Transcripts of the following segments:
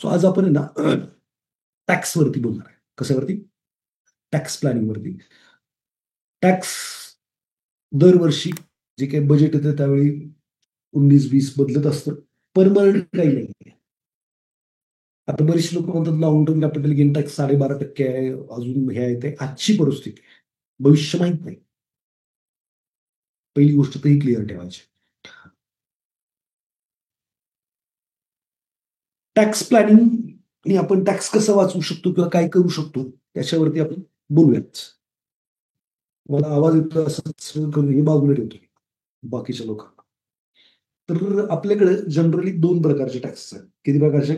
So आज आपण आहे ना टॅक्सवरती बोलणार आहे. कशावरती? टॅक्स प्लॅनिंगवरती. टॅक्स दरवर्षी जे काही बजेट येतं त्यावेळी 19-20 बदलत असतं. परमनंट काही नाही. आता बरेचसे लोक म्हणतात long term capital gain tax 12.5% आहे, अजून हे आहे ते. आजची परिस्थिती आहे. भविष्य माहित नाही. पहिली गोष्ट तर ही क्लिअर ठेवायची. टॅक्स प्लॅनिंग आणि आपण टॅक्स कसं वाचवू शकतो किंवा काय करू शकतो त्याच्यावरती आपण बोलूयात. मला आवाज येतो असंच करून हे बाजूला ठेवतो बाकीच्या लोकांना. तर आपल्याकडे जनरली 2 प्रकारचे टॅक्स आहेत. किती प्रकारचे?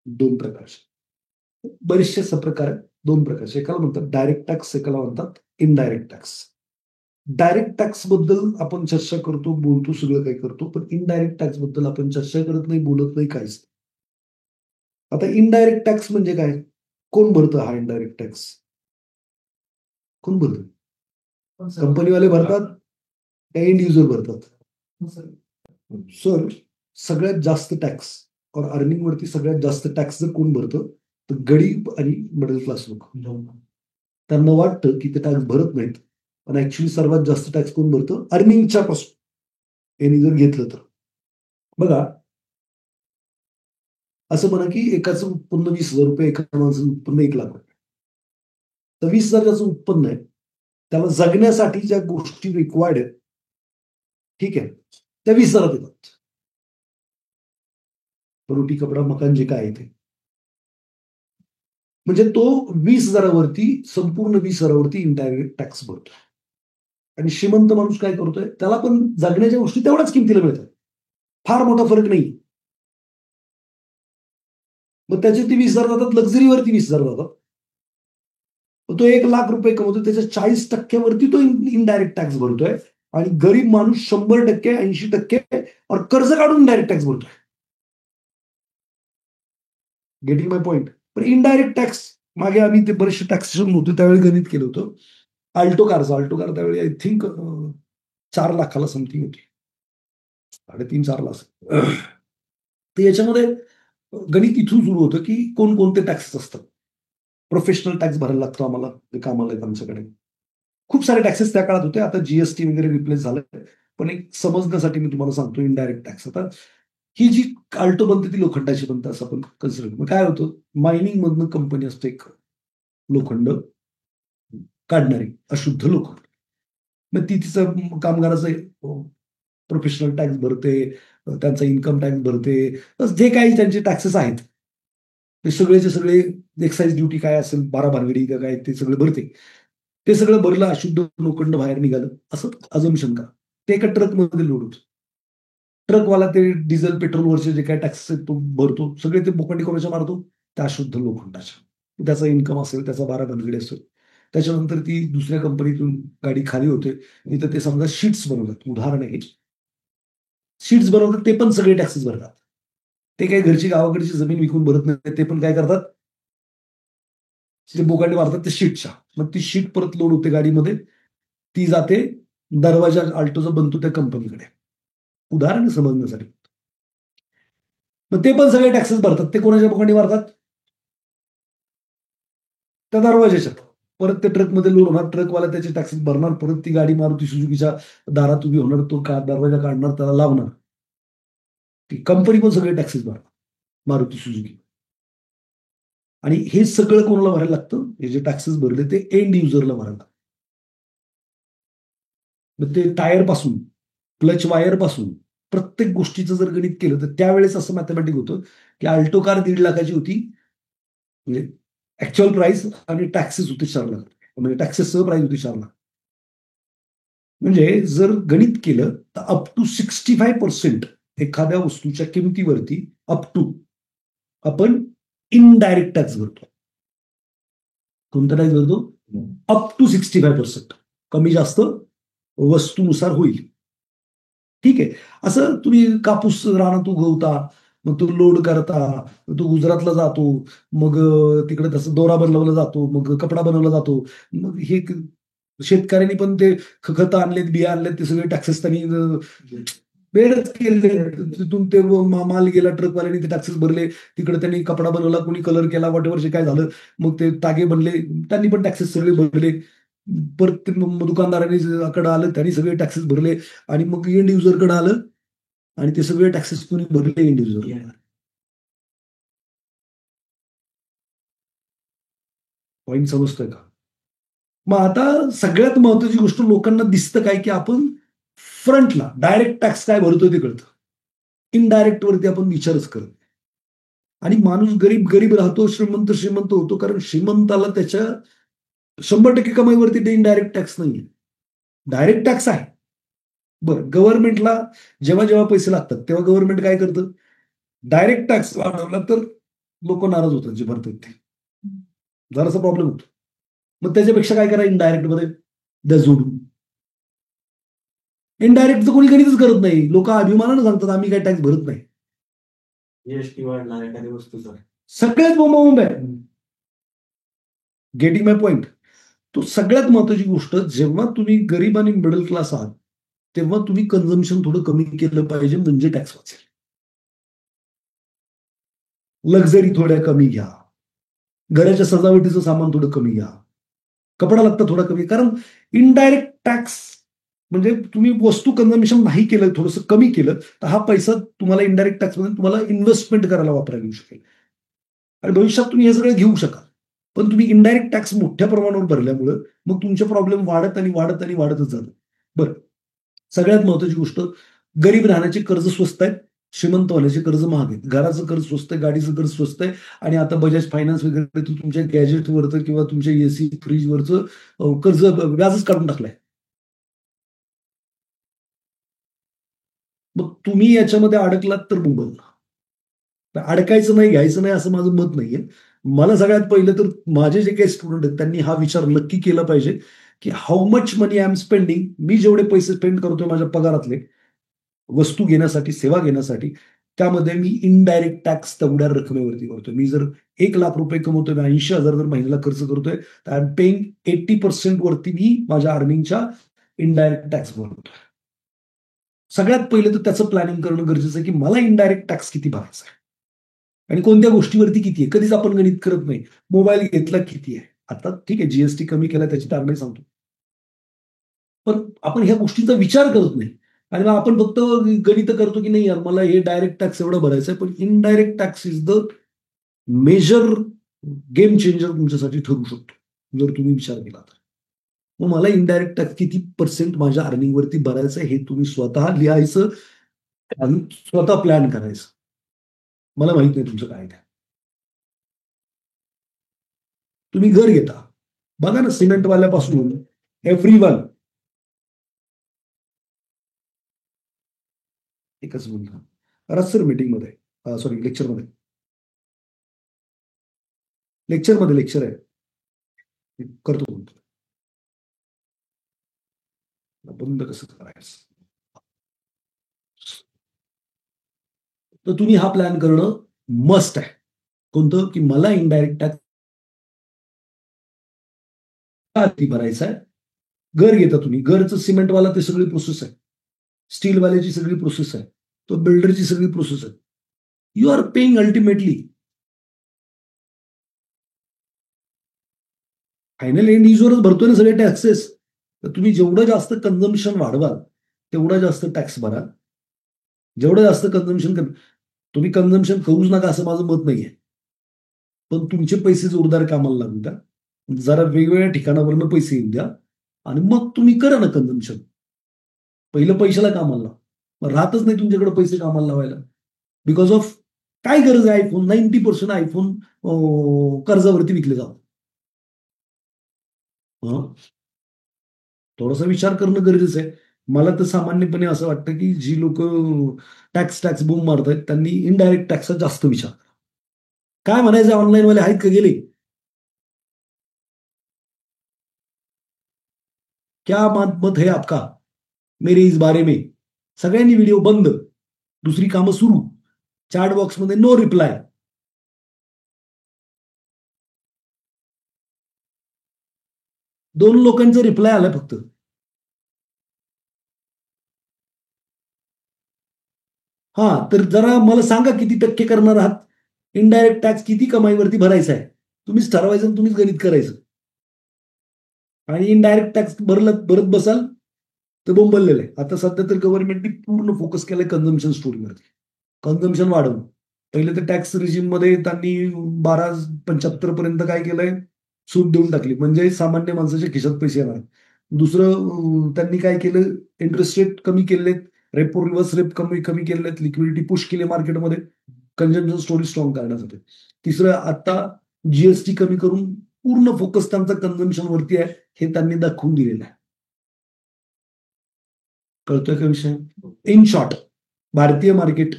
2 प्रकारचे. बरेचसे प्रकार आहेत. 2 प्रकारचे. एकाला म्हणतात डायरेक्ट टॅक्स, एकाला म्हणतात इनडायरेक्ट टॅक्स. डायरेक्ट टॅक्स बद्दल आपण चर्चा करतो, बोलतो, सगळं काही करतो. पण इनडायरेक्ट टॅक्स बद्दल आपण चर्चा करत नाही, बोलत नाही, काहीच नाही. आता इनडायरेक्ट टॅक्स म्हणजे काय? कोण भरतं हा इनडायरेक्ट टॅक्स? कोण भरतं? कंपनीवाले भरतात का एंड युजर भरतात? सर, सगळ्यात जास्त टॅक्स और अर्निंग वरती सगळ्यात जास्त टॅक्स जर कोण भरतं तर गरीब आणि मिडल क्लास लोक. त्यांना वाटतं की ते टॅक्स भरत नाहीत, पण ऍक्च्युली सर्वात जास्त टॅक्स कोण भरतं? अर्निंगच्या पासून यांनी जर घेतलं तर. बघा, असं म्हणा की एकाचं उत्पन्न ₹20,000, एका माणसाचं उत्पन्न ₹1,00,000. तर 20,000 ज्याचं उत्पन्न आहे, त्याला जगण्यासाठी ज्या गोष्टी रिक्वायर्ड आहेत, ठीक आहे, त्या 20,000 येतात. रोटी, कपडा, मकान जे काय आहे ते. म्हणजे तो 20,000 वरती संपूर्ण 20,000 वरती इनडायरेक्ट टॅक्स भरतो. आणि श्रीमंत माणूस काय करतोय? त्याला पण जगण्याच्या गोष्टी तेवढ्याच किमतीला मिळतात. फार मोठा फरक नाही. मग त्याचे ते 20,000 जातात, लक्झरीवरती 20,000 जातात. मग तो ₹1,00,000 कमवतो, त्याच्या 40% वरती तो इनडायरेक्ट टॅक्स भरतोय. आणि गरीब माणूस 100%, 80% और कर्ज काढून डायरेक्ट टॅक्स भरतोय. गेटिंग माय पॉइंट? पण इनडायरेक्ट टॅक्स मागे आम्ही ते बरेचसे टॅक्सेशन होते त्यावेळी गणित केलं होतं. अल्टो कार त्यावेळी आय थिंक 4,00,000ला समथिंग होती. 3.5-4 लाख. तर याच्यामध्ये गणित इथून सुरू होतं की कोणकोणते टॅक्सेस असतात. प्रोफेशनल टॅक्स भरायला लागतो आम्हाला, ते कामाला आहेत आमच्याकडे. खूप सारे टॅक्सेस त्या काळात होते. आता जीएसटी वगैरे रिप्लेस झालंय. पण एक समजण्यासाठी मी तुम्हाला सांगतो इनडायरेक्ट टॅक्स. आता ही जी अल्टो बनते ती लोखंडाची बनते असं आपण कन्सिडर. मग काय होतं? मायनिंग मधनं कंपनी असते एक लोखंड काढणारी, अशुद्ध लोखंड. मग ती तिचं कामगाराचं प्रोफेशनल टॅक्स भरते, त्यांचा इन्कम टॅक्स भरते. जे काही त्यांचे टॅक्सेस आहेत, ते सगळेचे सगळे एक्साईज ड्युटी काय असेल, 12 भानगडी का काय ते सगळं भरते. ते सगळं भरलं, अशुद्ध लोखंड बाहेर निघालं, असं अझम्पशन करा. ते एका ट्रकमध्ये लोड होतं. ट्रकवाला ते डिझेल, पेट्रोलवरचे जे काही टॅक्सेस आहेत तो भरतो. सगळे ते बोकांडी कोणाच्या मारतो? त्या अशुद्ध लोखंडाच्या. त्याचा इन्कम असेल, त्याचा 12 भानगडी असेल. त्याच्यानंतर ती दुसऱ्या कंपनीतून गाडी खाली होते. इथं ते समजा शीट्स बनवतात. उदाहरण आहे. शीट्स बनवतात ते पण सगळे टॅक्सेस भरतात. ते काही घरची गावाकडची जमीन विकून भरत नाही. ते पण काय करतात? ते बोकांडी मारतात त्या शीटच्या. मग ती शीट परत लोड होते गाडीमध्ये. ती जाते दरवाजा अल्टोचा बनतो त्या कंपनीकडे. उदाहरण समजण्यासाठी. मग ते पण सगळे टॅक्सेस भरतात. ते कोणाच्या बोकांडी मारतात? त्या दरवाजाच्या. परत ते ट्रकमध्ये लोड होणार. ट्रकवाला त्याचे टॅक्सेस भरणार. परत ती गाडी मारुती सुझुकीच्या दारात उभी होणार. तो दरवाजा काढणार, त्याला लावणार. ती कंपनी पण सगळे टॅक्सेस भरणार. मारुती सुझुकी. आणि हे सगळं कोणाला भरायला लागतं? हे जे टॅक्सेस भरले ते एंड युजरला भरायला लागतं. मग ते टायर पासून, क्लच वायर पासून प्रत्येक गोष्टीचं जर गणित केलं तर त्यावेळेस असं मॅथमॅटिक होतं की अल्टो कार 1,50,000ची होती. म्हणजे ऍक्च्युअल प्राइस आणि टॅक्सेस होते 4,00,000. म्हणजे टॅक्सेससह प्राइस होती 4,00,000. म्हणजे जर गणित केलं तर अप टू 65% एखाद्या वस्तूच्या किमतीवरती अप टू आपण इनडायरेक्ट टॅक्स भरतो. कोणता टॅक्स भरतो? Up to 65%. कमी जास्त वस्तूनुसार होईल. ठीक आहे. असं तुम्ही कापूस रानात उगवता, मग तो लोड करता, तो गुजरातला जातो, मग तिकडे तसं दोरा बनवला जातो, मग कपडा बनवला जातो. मग हे शेतकऱ्यांनी पण ते खतं आणलेत, बिया आणलेत, ते सगळे टॅक्सेस त्यांनी बेडच केले. तिथून ते माल गेला, ट्रकवाल्याने ते टॅक्सेस भरले, तिकडे त्यांनी कपडा बनवला, कोणी कलर केला, वॉटेवर जे काय झालं, मग ते तागे बनले, त्यांनी पण टॅक्सेस सगळे भरले. परत ते दुकानदारांनी कडे आलं, त्यांनी सगळे टॅक्सेस भरले, आणि मग एंड युजरकडे आलं, आणि ते सगळे टॅक्सेस कोणी भरले एंड युजर. पॉईंट समजतोय का? मग आता सगळ्यात महत्वाची गोष्ट, लोकांना दिसतं काय, की आपण फ्रंटला डायरेक्ट टॅक्स काय भरतोय ते कळतं. इनडायरेक्ट वरती आपण विचारच करत नाही. आणि माणूस गरीब गरीब राहतो, श्रीमंत श्रीमंत होतो, कारण श्रीमंताला त्याच्या 100% कमाईवरती ते इनडायरेक्ट टॅक्स नाहीये. डायरेक्ट टॅक्स आहे. बरं, गव्हर्नमेंटला जेव्हा जेव्हा पैसे लागतात, तेव्हा गव्हर्नमेंट काय करतं? डायरेक्ट टॅक्स वाढवला तर लोक नाराज होतात जे भरतात ते. जरासा प्रॉब्लेम होतो. मग त्याच्यापेक्षा काय करा, इनडायरेक्ट मध्ये द्या जोडून. इनडायरेक्टचं कोणी गणितच करत नाही. लोक अभिमानानं सांगतात आम्ही काय टॅक्स भरत नाही. जीएसटी वाढणार एखाद्या वस्तूचा. सगळ्यात बोंबाबोंब आहे. गेटिंग माय पॉइंट. तो सगळ्यात महत्वाची गोष्ट, जेव्हा तुम्ही गरीब आणि मिडल क्लास आहात, तेव्हा तुम्ही कन्झम्पशन थोडं कमी केलं पाहिजे, म्हणजे टॅक्स वाचेल. लक्झरी थोड्या कमी घ्या. घराच्या सजावटीचं सामान थोडं कमी घ्या. कपडा लागतं थोडा कमी, कारण इनडायरेक्ट टॅक्स म्हणजे तुम्ही वस्तू कन्झम्पशन नाही केलं, थोडंसं कमी केलं, तर हा पैसा तुम्हाला इनडायरेक्ट टॅक्समध्ये तुम्हाला इन्व्हेस्टमेंट करायला वापरायला येऊ शकेल. आणि भविष्यात तुम्ही हे सगळं घेऊ शकाल. पण तुम्ही इनडायरेक्ट टॅक्स मोठ्या प्रमाणावर भरल्यामुळे मग तुमचे प्रॉब्लेम वाढत आणि वाढत आणि वाढतच जातात. बरं, सगळ्यात महत्वाची गोष्ट, गरीब राहण्याचे कर्ज स्वस्त आहेत, श्रीमंत होण्याचे कर्ज महाग आहेत. घराचं कर्ज स्वस्त आहे, गाडीचं कर्ज स्वस्त आहे, आणि आता बजाज फायनान्स वगैरे तुमच्या गॅजेटवरचं किंवा तुमच्या एसी फ्रीजवरचं कर्ज व्याजच काढून टाकलंय. मग तुम्ही याच्यामध्ये अडकलात तर बुडल. अडकायचं नाही, घ्यायचं नाही असं माझं मत नाहीये. मला सगळ्यात पहिलं तर माझे जे काही स्टुडंट आहेत त्यांनी हा विचार नक्की केला पाहिजे, की how much money I am spending. मी जेवढे पैसे स्पेंड करतोय माझ्या पगारातले वस्तू घेण्यासाठी, सेवा घेण्यासाठी, त्यामध्ये मी इनडायरेक्ट टॅक्स तेवढ्या रकमेवरती करतोय. मी जर ₹1,00,000 कमवतोय, मी 80,000 जर महिन्याला खर्च करतोय, तर आय एम पेइंग 80% वरती मी माझ्या अर्निंगच्या इनडायरेक्ट टॅक्स भरतोय. सगळ्यात पहिलं तर त्याचं प्लॅनिंग करणं गरजेचं आहे, की मला इनडायरेक्ट टॅक्स किती भरायचा आहे आणि कोणत्या गोष्टीवरती किती आहे. कधीच आपण गणित करत नाही. मोबाईल घेतला किती आहे. आता ठीक आहे, जीएसटी कमी केला त्याची कारणं सांगतो. पण आपण ह्या गोष्टींचा विचार करत नाही. आणि मग आपण फक्त गणित करतो, की नाही यार मला हे डायरेक्ट टॅक्स एवढं भरायचं आहे. पण indirect tax is the major game changer तुमच्यासाठी ठरू शकतो, जर तुम्ही विचार केला तर. मग मला इनडायरेक्ट टॅक्स किती पर्सेंट माझ्या अर्निंगवरती भरायचं आहे, हे तुम्ही स्वतः लिहायचं आणि स्वतः प्लॅन करायचं. मला माहित नाही तुमचं काय. तुम्ही घर घेता, बघा ना, सिमेंटवाल्यापासून एव्हरीवन. एकच मिनिट. राज सर मीटिंगमध्ये, सॉरी लेक्चरमध्ये. लेक्चर आहे. करतो म्हणतो. बंद कसं करायचं? तर तुम्ही हा प्लॅन करणं मस्ट आहे. कोणतं? की मला इनडायरेक्ट टॅक्स किती भरायचा आहे. घर घेता तुम्ही, घरचं सिमेंटवाला ते सगळी प्रोसेस आहे. स्टीलवाल्याची सगळी प्रोसेस आहे. तो बिल्डरची सगळी प्रोसेस आहे. You are paying ultimately. Final end युजरच भरतोय ना सगळे टॅक्सेस. तर तुम्ही जेवढं जास्त कन्झम्पशन वाढवाल, तेवढा जास्त टॅक्स भरा. जेवढं जास्त कन्झम्पशन तुम्ही कन्झम्पशन करूच नका असं माझं मत नाहीये. पण तुमचे पैसे जोरदार कामाला लागू द्या. जरा वेगवेगळ्या ठिकाणावरनं पैसे येऊ द्या आणि मग तुम्ही करा ना कन्झम्पशन. पहिलं पैशाला कामाला लावा. मग राहतच नाही तुमच्याकडे पैसे कामाला लावायला. बिकॉज ऑफ काय गरज आहे आयफोन? 90% आयफोन कर्जावरती विकले जातात. हं? थोडासा विचार करणं गरजेचं आहे. मला तर सामान्यपणे असं वाटतं, की जी लोक टॅक्स टॅक्स बूम मारतायत त्यांनी इनडायरेक्ट टॅक्सचा जास्त विचार करा. काय म्हणायचं, ऑनलाईनवाले आहेत का गेले? क्या मत मत है आपका मेरे इस बारे में? सगळ्यांनी व्हिडिओ बंद, दुसरी कामं सुरू. चॅट बॉक्समध्ये नो रिप्लाय. दोन लोकांचा रिप्लाय आला फक्त. हा, तर जरा मला सांगा किती टक्के करणार आहात, इनडायरेक्ट टॅक्स किती कमाईवरती भरायचा आहे, तुम्हीच ठरवायचं आणि तुम्हीच गणित करायचं. आणि इनडायरेक्ट टॅक्स भरत बसाल तर बोंबललेलं आहे. आता सध्या तर गव्हर्नमेंटने पूर्ण फोकस केलाय कन्झम्पशन स्टोरीवरती, कन्झम्पन वाढवणं. पहिले तर टॅक्स रिजिम मध्ये त्यांनी 12.75 पर्यंत काय केलंय, सूट देऊन टाकली, म्हणजे सामान्य माणसाच्या खिशात पैसे येणार. दुसरं त्यांनी काय केलं, इंटरेस्ट रेट कमी केलेत, रेपो रिव्हर्स रेप कमी कमी केलेत, लिक्विडिटी पुश केली मार्केटमध्ये कन्झम्पशन स्टोरी स्ट्रॉंग करण्यासाठी. तिसरं, आता जीएसटी कमी करून पूर्ण फोकस त्यांचा कन्झम्पशन वरती आहे, हे त्यांनी दाखवून दिलेलं आहे. कळतोय का विषय? इन शॉर्ट, भारतीय मार्केट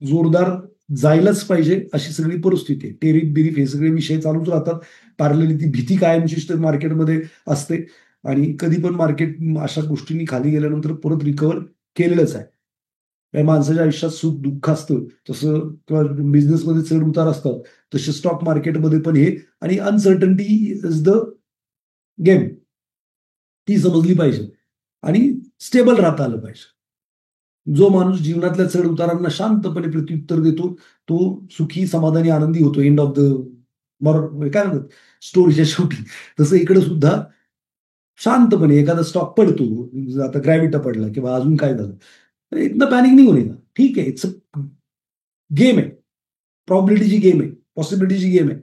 जोरदार जायलाच पाहिजे अशी सगळी परिस्थिती आहे. टेरिफ बिरीफ हे सगळे विषय चालूच राहतात. पॅरलली ती भीती कायमची मार्केटमध्ये असते आणि कधी पण मार्केट अशा गोष्टींनी खाली गेल्यानंतर परत रिकव्हर केलेलंच आहे. या माणसाच्या आयुष्यात सुख दुःख असतं तसं, किंवा बिझनेसमध्ये चढ उतार असतात तसे स्टॉक मार्केटमध्ये पण हे, आणि अनसर्टन्टी इज द गेम, ती समजली पाहिजे आणि स्टेबल राहता आलं पाहिजे. जो माणूस जीवनातल्या चढ उतारांना शांतपणे प्रत्युत्तर देतो तो सुखी, समाधानी, आनंदी होतो. एंड ऑफ द काय म्हणतात स्टोरीच्या शेवटी. तसं इकडे सुद्धा शांतपणे एखादा स्टॉक पडतो, आता ग्रॅव्हिटा पडला किंवा अजून काय झालं, तर इथनं पॅनिक नाही होईल. ठीक आहे, इट्स अ गेम आहे, प्रॉबिलिटीची गेम आहे, पॉसिबिलिटीची गेम आहे.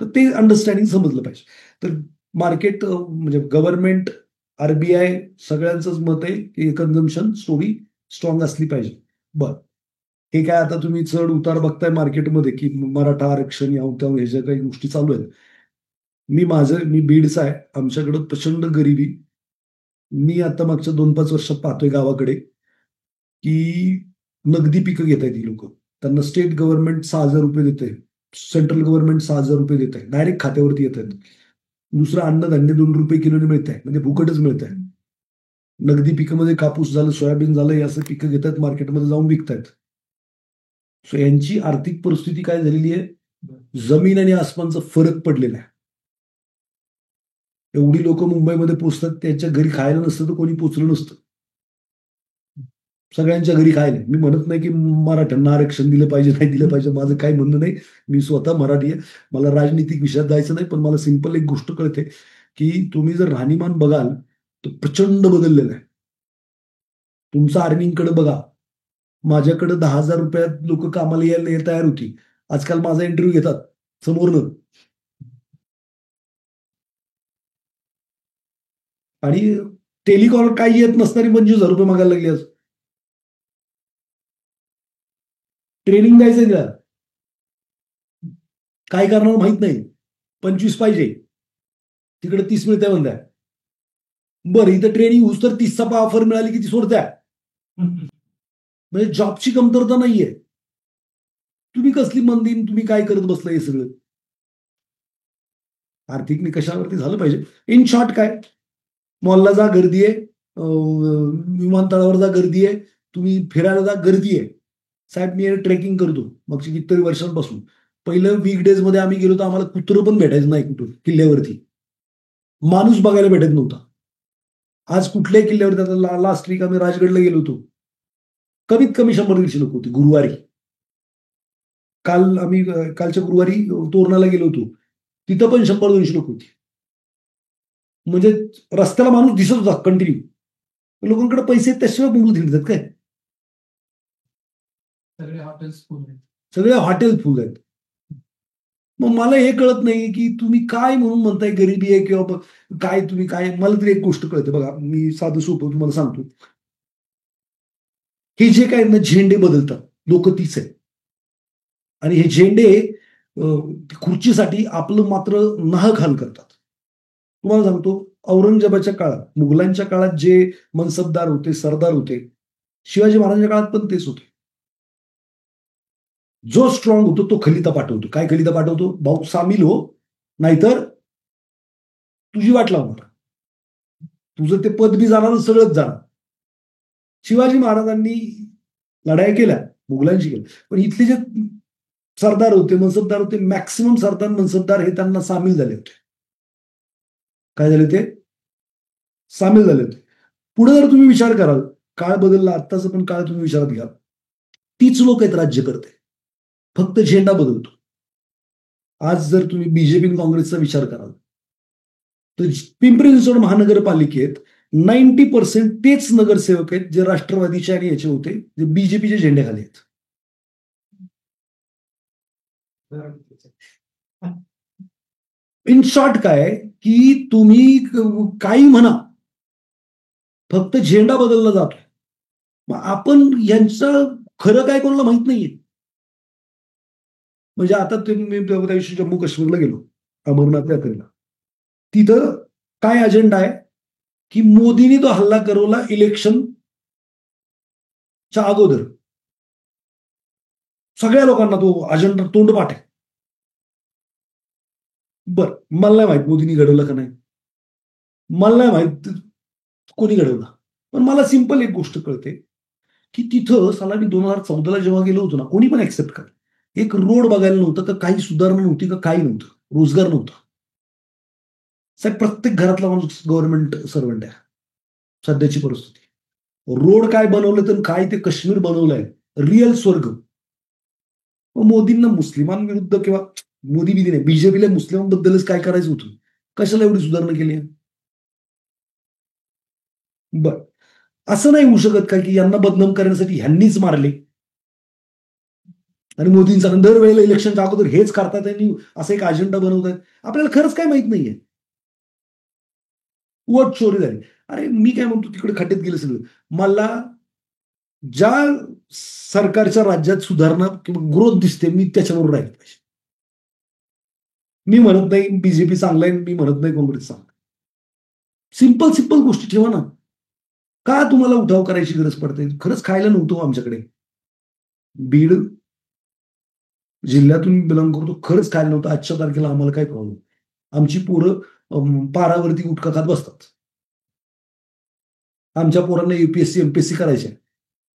तर ते अंडरस्टँडिंग समजलं पाहिजे. तर मार्केट म्हणजे गव्हर्नमेंट, आरबीआय सगळ्यांचंच मत आहे की कन्झम्पशन स्टोरी स्ट्रॉंग असली पाहिजे. बर, हे काय आता तुम्ही चढ उतार बघताय मार्केटमध्ये की मराठा आरक्षण याव त्याव हे ज्या काही गोष्टी चालू आहेत. मी बीडचा आहे, आमच्याकडं प्रचंड गरिबी. मी आता मागच्या 2-5 वर्षात पाहतोय गावाकडे की नगदी पिकं घेत आहेत ही लोक. त्यांना स्टेट गव्हर्नमेंट 6,000 रुपये देते, सेंट्रल गव्हर्नमेंट 6,000 रुपये देत आहे, डायरेक्ट खात्यावरती येत आहेत. दुसरं अन्नधान्य 2 रुपये किलोने मिळत आहे, म्हणजे फुकटच मिळत आहे. नगदी पिकामध्ये कापूस झालं, सोयाबीन झालं, हे असं पिकं घेतात, मार्केटमध्ये जाऊन विकतायत. सो यांची आर्थिक परिस्थिती काय झालेली आहे, जमीन आणि आसमानचा फरक पडलेला आहे. एवढी लोक मुंबईमध्ये पोहोचतात, त्यांच्या घरी खायला नसतं तर कोणी पोचलं नसतं. सगळ्यांच्या घरी खायला. मी म्हणत नाही की मराठ्यांना आरक्षण दिलं पाहिजे, नाही दिलं पाहिजे, माझं काही म्हणणं नाही. मी स्वतः मराठी आहे, मला राजनीतिक विषयात जायचं नाही. पण मला सिंपल एक गोष्ट कळते की तुम्ही जर राहणीमान बघाल तर प्रचंड बदललेलं आहे. तुमचं अर्निंगकडे बघा. माझ्याकडे 10,000 रुपयात लोक कामाला यायला तयार होती. आजकाल माझा इंटरव्ह्यू घेतात समोरनं. आणि टेलिकॉलर काही येत नसणारी 25,000 रुपये मागायला लागली आज. ट्रेनिंग द्यायचं तिला, काय करणार माहित नाही, 25 पाहिजे, तिकडे 30 मिळते म्हणताय. बरं, इथं ट्रेनिंग होऊस तर 30चा ऑफर मिळाली की ती सोडत्या. म्हणजे जॉबची कमतरता नाहीये. तुम्ही कसली मंदी, तुम्ही काय करत बसला हे सगळं. आर्थिक निकषावरती झालं पाहिजे. इन शॉर्ट काय, मॉलला जा गर्दी आहे, विमानतळावर जा गर्दी आहे, तुम्ही फिरायला जा गर्दी आहे. साहेब मी ट्रेकिंग करतो मग कितीतरी वर्षांपासून. पहिलं वीकडेज मध्ये आम्ही गेलो तर आम्हाला कुत्रं पण भेटायचं नाही कुठून किल्ल्यावरती, माणूस बघायला भेटत नव्हता. आज कुठल्याही किल्ल्यावरती, आता लास्ट वीक आम्ही राजगडला गेलो होतो, कमीत कमी 100-150 लोक होती गुरुवारी. कालच्या गुरुवारी तोरणाला गेलो होतो, तिथं पण 100-200 लोक होती. म्हणजे रस्त्याला माणूस दिसत होता कंटिन्यू. लोकांकडे पैसे आहेत त्याशिवाय मुंबईत हिंडतात काय. सगळे हॉटेल्स फुल आहेत. सगळे हॉटेल फुल आहेत. मग मला हे कळत नाही की तुम्ही काय म्हणून म्हणताय गरिबी आहे किंवा काय, तुम्ही काय. मला तरी एक गोष्ट कळते बघा, मी साधं सोपं तुम्हाला सांगतो. हे जे काय ना झेंडे बदलतात, लोक तीच आहेत. आणि हे झेंडे खुर्चीसाठी आपलं मात्र नाहक करतात. तुम्हाला सांगतो, औरंगजेबाच्या काळात, मुघलांच्या काळात जे मनसबदार होते, सरदार होते, शिवाजी महाराजांच्या काळात पण तेच होते. जो स्ट्रॉंग होतो तो खलिता पाठवतो. काय खलिता पाठवतो, भाऊ सामील हो, नाहीतर तुझी वाट लावणार, तुझं ते पद बी जाणार, सगळंच जाणार. शिवाजी महाराजांनी लढाई केल्या, मुघलांशी केल्या, पण इथले जे सरदार होते, मनसबदार होते, मॅक्सिमम सरदार मनसबदार हे त्यांना सामील झाले होते. काय झाले ते, सामील झाले होते. पुढे जर तुम्ही विचार कराल, काळ बदलला, आत्ताचं पण काळ तुम्ही विचारात घ्या, तीच लोक आहेत राज्य करते, फक्त झेंडा बदलतो. आज जर तुम्ही बीजेपी काँग्रेसचा विचार कराल तर पिंपरी चिंचवड महानगरपालिकेत 90% तेच नगरसेवक आहेत जे राष्ट्रवादीचे आणि याचे होते, जे बीजेपीचे झेंड्याखाली आहेत. इन शॉर्ट काय की तुम्ही काही म्हणा, फक्त झेंडा बदलला जातो. मग आपण यांचं खरं काय कोणाला माहित नाहीये. म्हणजे आता मी त्या दिवशी जम्मू काश्मीरला गेलो, अमरनाथ यात्रेला. तिथं काय अजेंडा आहे की मोदींनी तो हल्ला करवला इलेक्शनच्या अगोदर. सगळ्या लोकांना तो अजेंडा तोंडपाठ आहे. बर, मला नाही माहित मोदींनी घडवलं का नाही, मला नाही माहित कोणी घडवलं, पण मला सिंपल एक गोष्ट कळते की तिथं साला मी 2014ला जेव्हा गेलो होतो ना, कोणी पण ऍक्सेप्ट कर, एक रोड बघायला नव्हतं का, काही सुधारणा नव्हती का, काही नव्हतं, रोजगार नव्हता. साहेब प्रत्येक घरातला माणूस गव्हर्नमेंट सर्वंट आहे सध्याची परिस्थिती. रोड काय बनवलं तर काय ते काश्मीर बनवलंय, रिअल स्वर्ग. मोदींना मुस्लिमांविरुद्ध किंवा मोदी बिदी नाही, बीजेपीला मुस्लिमांबद्दलच काय करायचं होतं, कशाला एवढी सुधारणा केली? बर, असं नाही होऊ शकत का की यांना बदनाम करण्यासाठी ह्यांनीच मारले आणि मोदींचा दरवेळेला इलेक्शनच्या अगोदर हेच करतात आणि असं एक अजेंडा बनवतात. आपल्याला खरंच काय माहित नाहीये. वोट चोरी झाली. अरे मी काय म्हणतो, तिकडे खड्ड्यात गेलं सगळं. मला ज्या सरकारच्या राज्यात सुधारणा किंवा ग्रोथ दिसते, मी त्याच्यावर राहिलं पाहिजे. मी म्हणत नाही बीजेपी चांगला आहे, मी म्हणत नाही काँग्रेस चांगला. सिंपल सिंपल गोष्टी ठेवा ना. का तुम्हाला उठाव करायची गरज पडते? खरंच खायला नव्हतं आमच्याकडे. बीड जिल्ह्यातून बिलॉंग करतो, खरंच खायला नव्हतं. आजच्या तारखेला आम्हाला काय प्रॉब्लेम? आमची पोरं पारावरती गुटखा खात बसतात. आमच्या पोरांना युपीएससी एमपीएससी करायचे.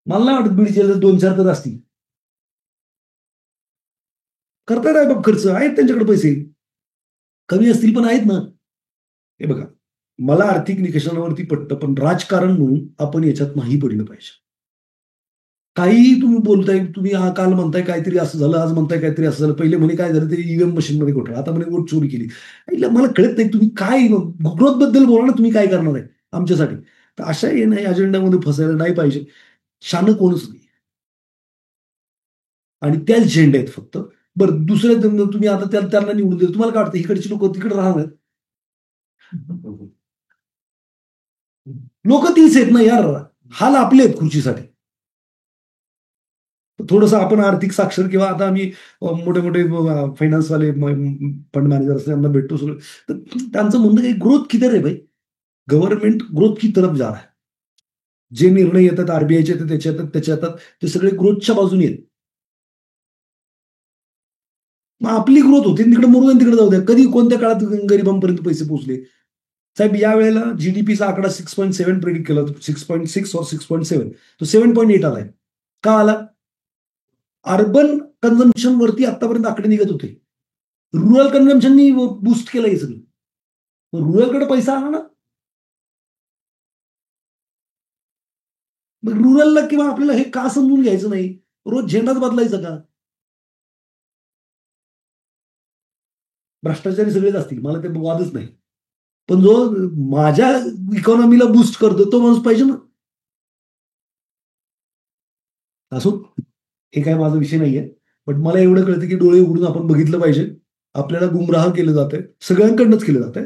मला नाही वाटत बीड जिल्ह्यात 2-4 तर असतील. करतायत आहे बघ खर्च, आहेत त्यांच्याकडे पैसे. कमी असतील पण आहेत ना. हे बघा, मला आर्थिक निकषांवरती पटतं, पण राजकारण म्हणून आपण याच्यात नाही पडलं पाहिजे. काहीही तुम्ही बोलताय, तुम्ही काल म्हणताय काहीतरी असं झालं, आज म्हणताय काहीतरी असं झालं. पहिले म्हणे काय झालं, ते ईव्हीएम मशीनमध्ये घोटाळा, आता म्हणे वोट चोरी केली. मला कळत नाही तुम्ही काय ग्रोथ बद्दल बोला ना, तुम्ही काय करणार आहे आमच्यासाठी. तर अशा नाही अजेंड्यामध्ये फसायला नाही पाहिजे. शानं कोणच नाही आणि त्याच झेंडे आहेत फक्त. बरं, दुसऱ्या तुम्ही आता त्यांना निवडून दिलं, तुम्हाला काय वाटतं इकडची लोक तिकडे राहणार? लोक तीच आहेत ना यार, हाल आपले आहेत खुर्चीसाठी. थोडंसं आपण आर्थिक साक्षर किंवा आता आम्ही मोठे मोठे फायनान्सवाले फंड मॅनेजर असले यांना भेटतो सगळं, तर त्यांचं म्हणणं काही ग्रोथ किधर आहे भाई, गव्हर्नमेंट ग्रोथ की तरफ जा रहा है. जे निर्णय येतात आरबीआयचे त्याच्या येतात ते सगळे ग्रोथच्या बाजूने आहेत. मग आपली ग्रोथ होते तिकडे मरून तिकडे जाऊ द्या. कधी कोणत्या काळात गरिबांपर्यंत पैसे पोहोचले साहेब? या वेळेला जीडीपीचा आकडा 6.7 प्रेडिक्ट केला होता, 6.6 और 6.7, तो 7.8 आलाय. का आला? अर्बन कन्झम्पशन वरती आतापर्यंत आकडे निघत होते, रुरल कन्झम्पशननी बूस्ट केलं हे सगळं. रुरलकडे पैसा आला ना, मग रुरलला किंवा आपल्याला हे का समजून घ्यायचं नाही? रोज झेंडाच बदलायचा का? भ्रष्टाचारी सगळेच असतील, मला ते वादच नाही, पण जो माझ्या इकॉनॉमीला बूस्ट करतो तो माणूस पाहिजे ना. असो, हे काय माझा विषय नाहीये, पण मला एवढं कळतं की डोळे उघडून आपण बघितलं पाहिजे. आपल्याला गुमराह केलं जातंय, सगळ्यांकडनंच केलं जातंय.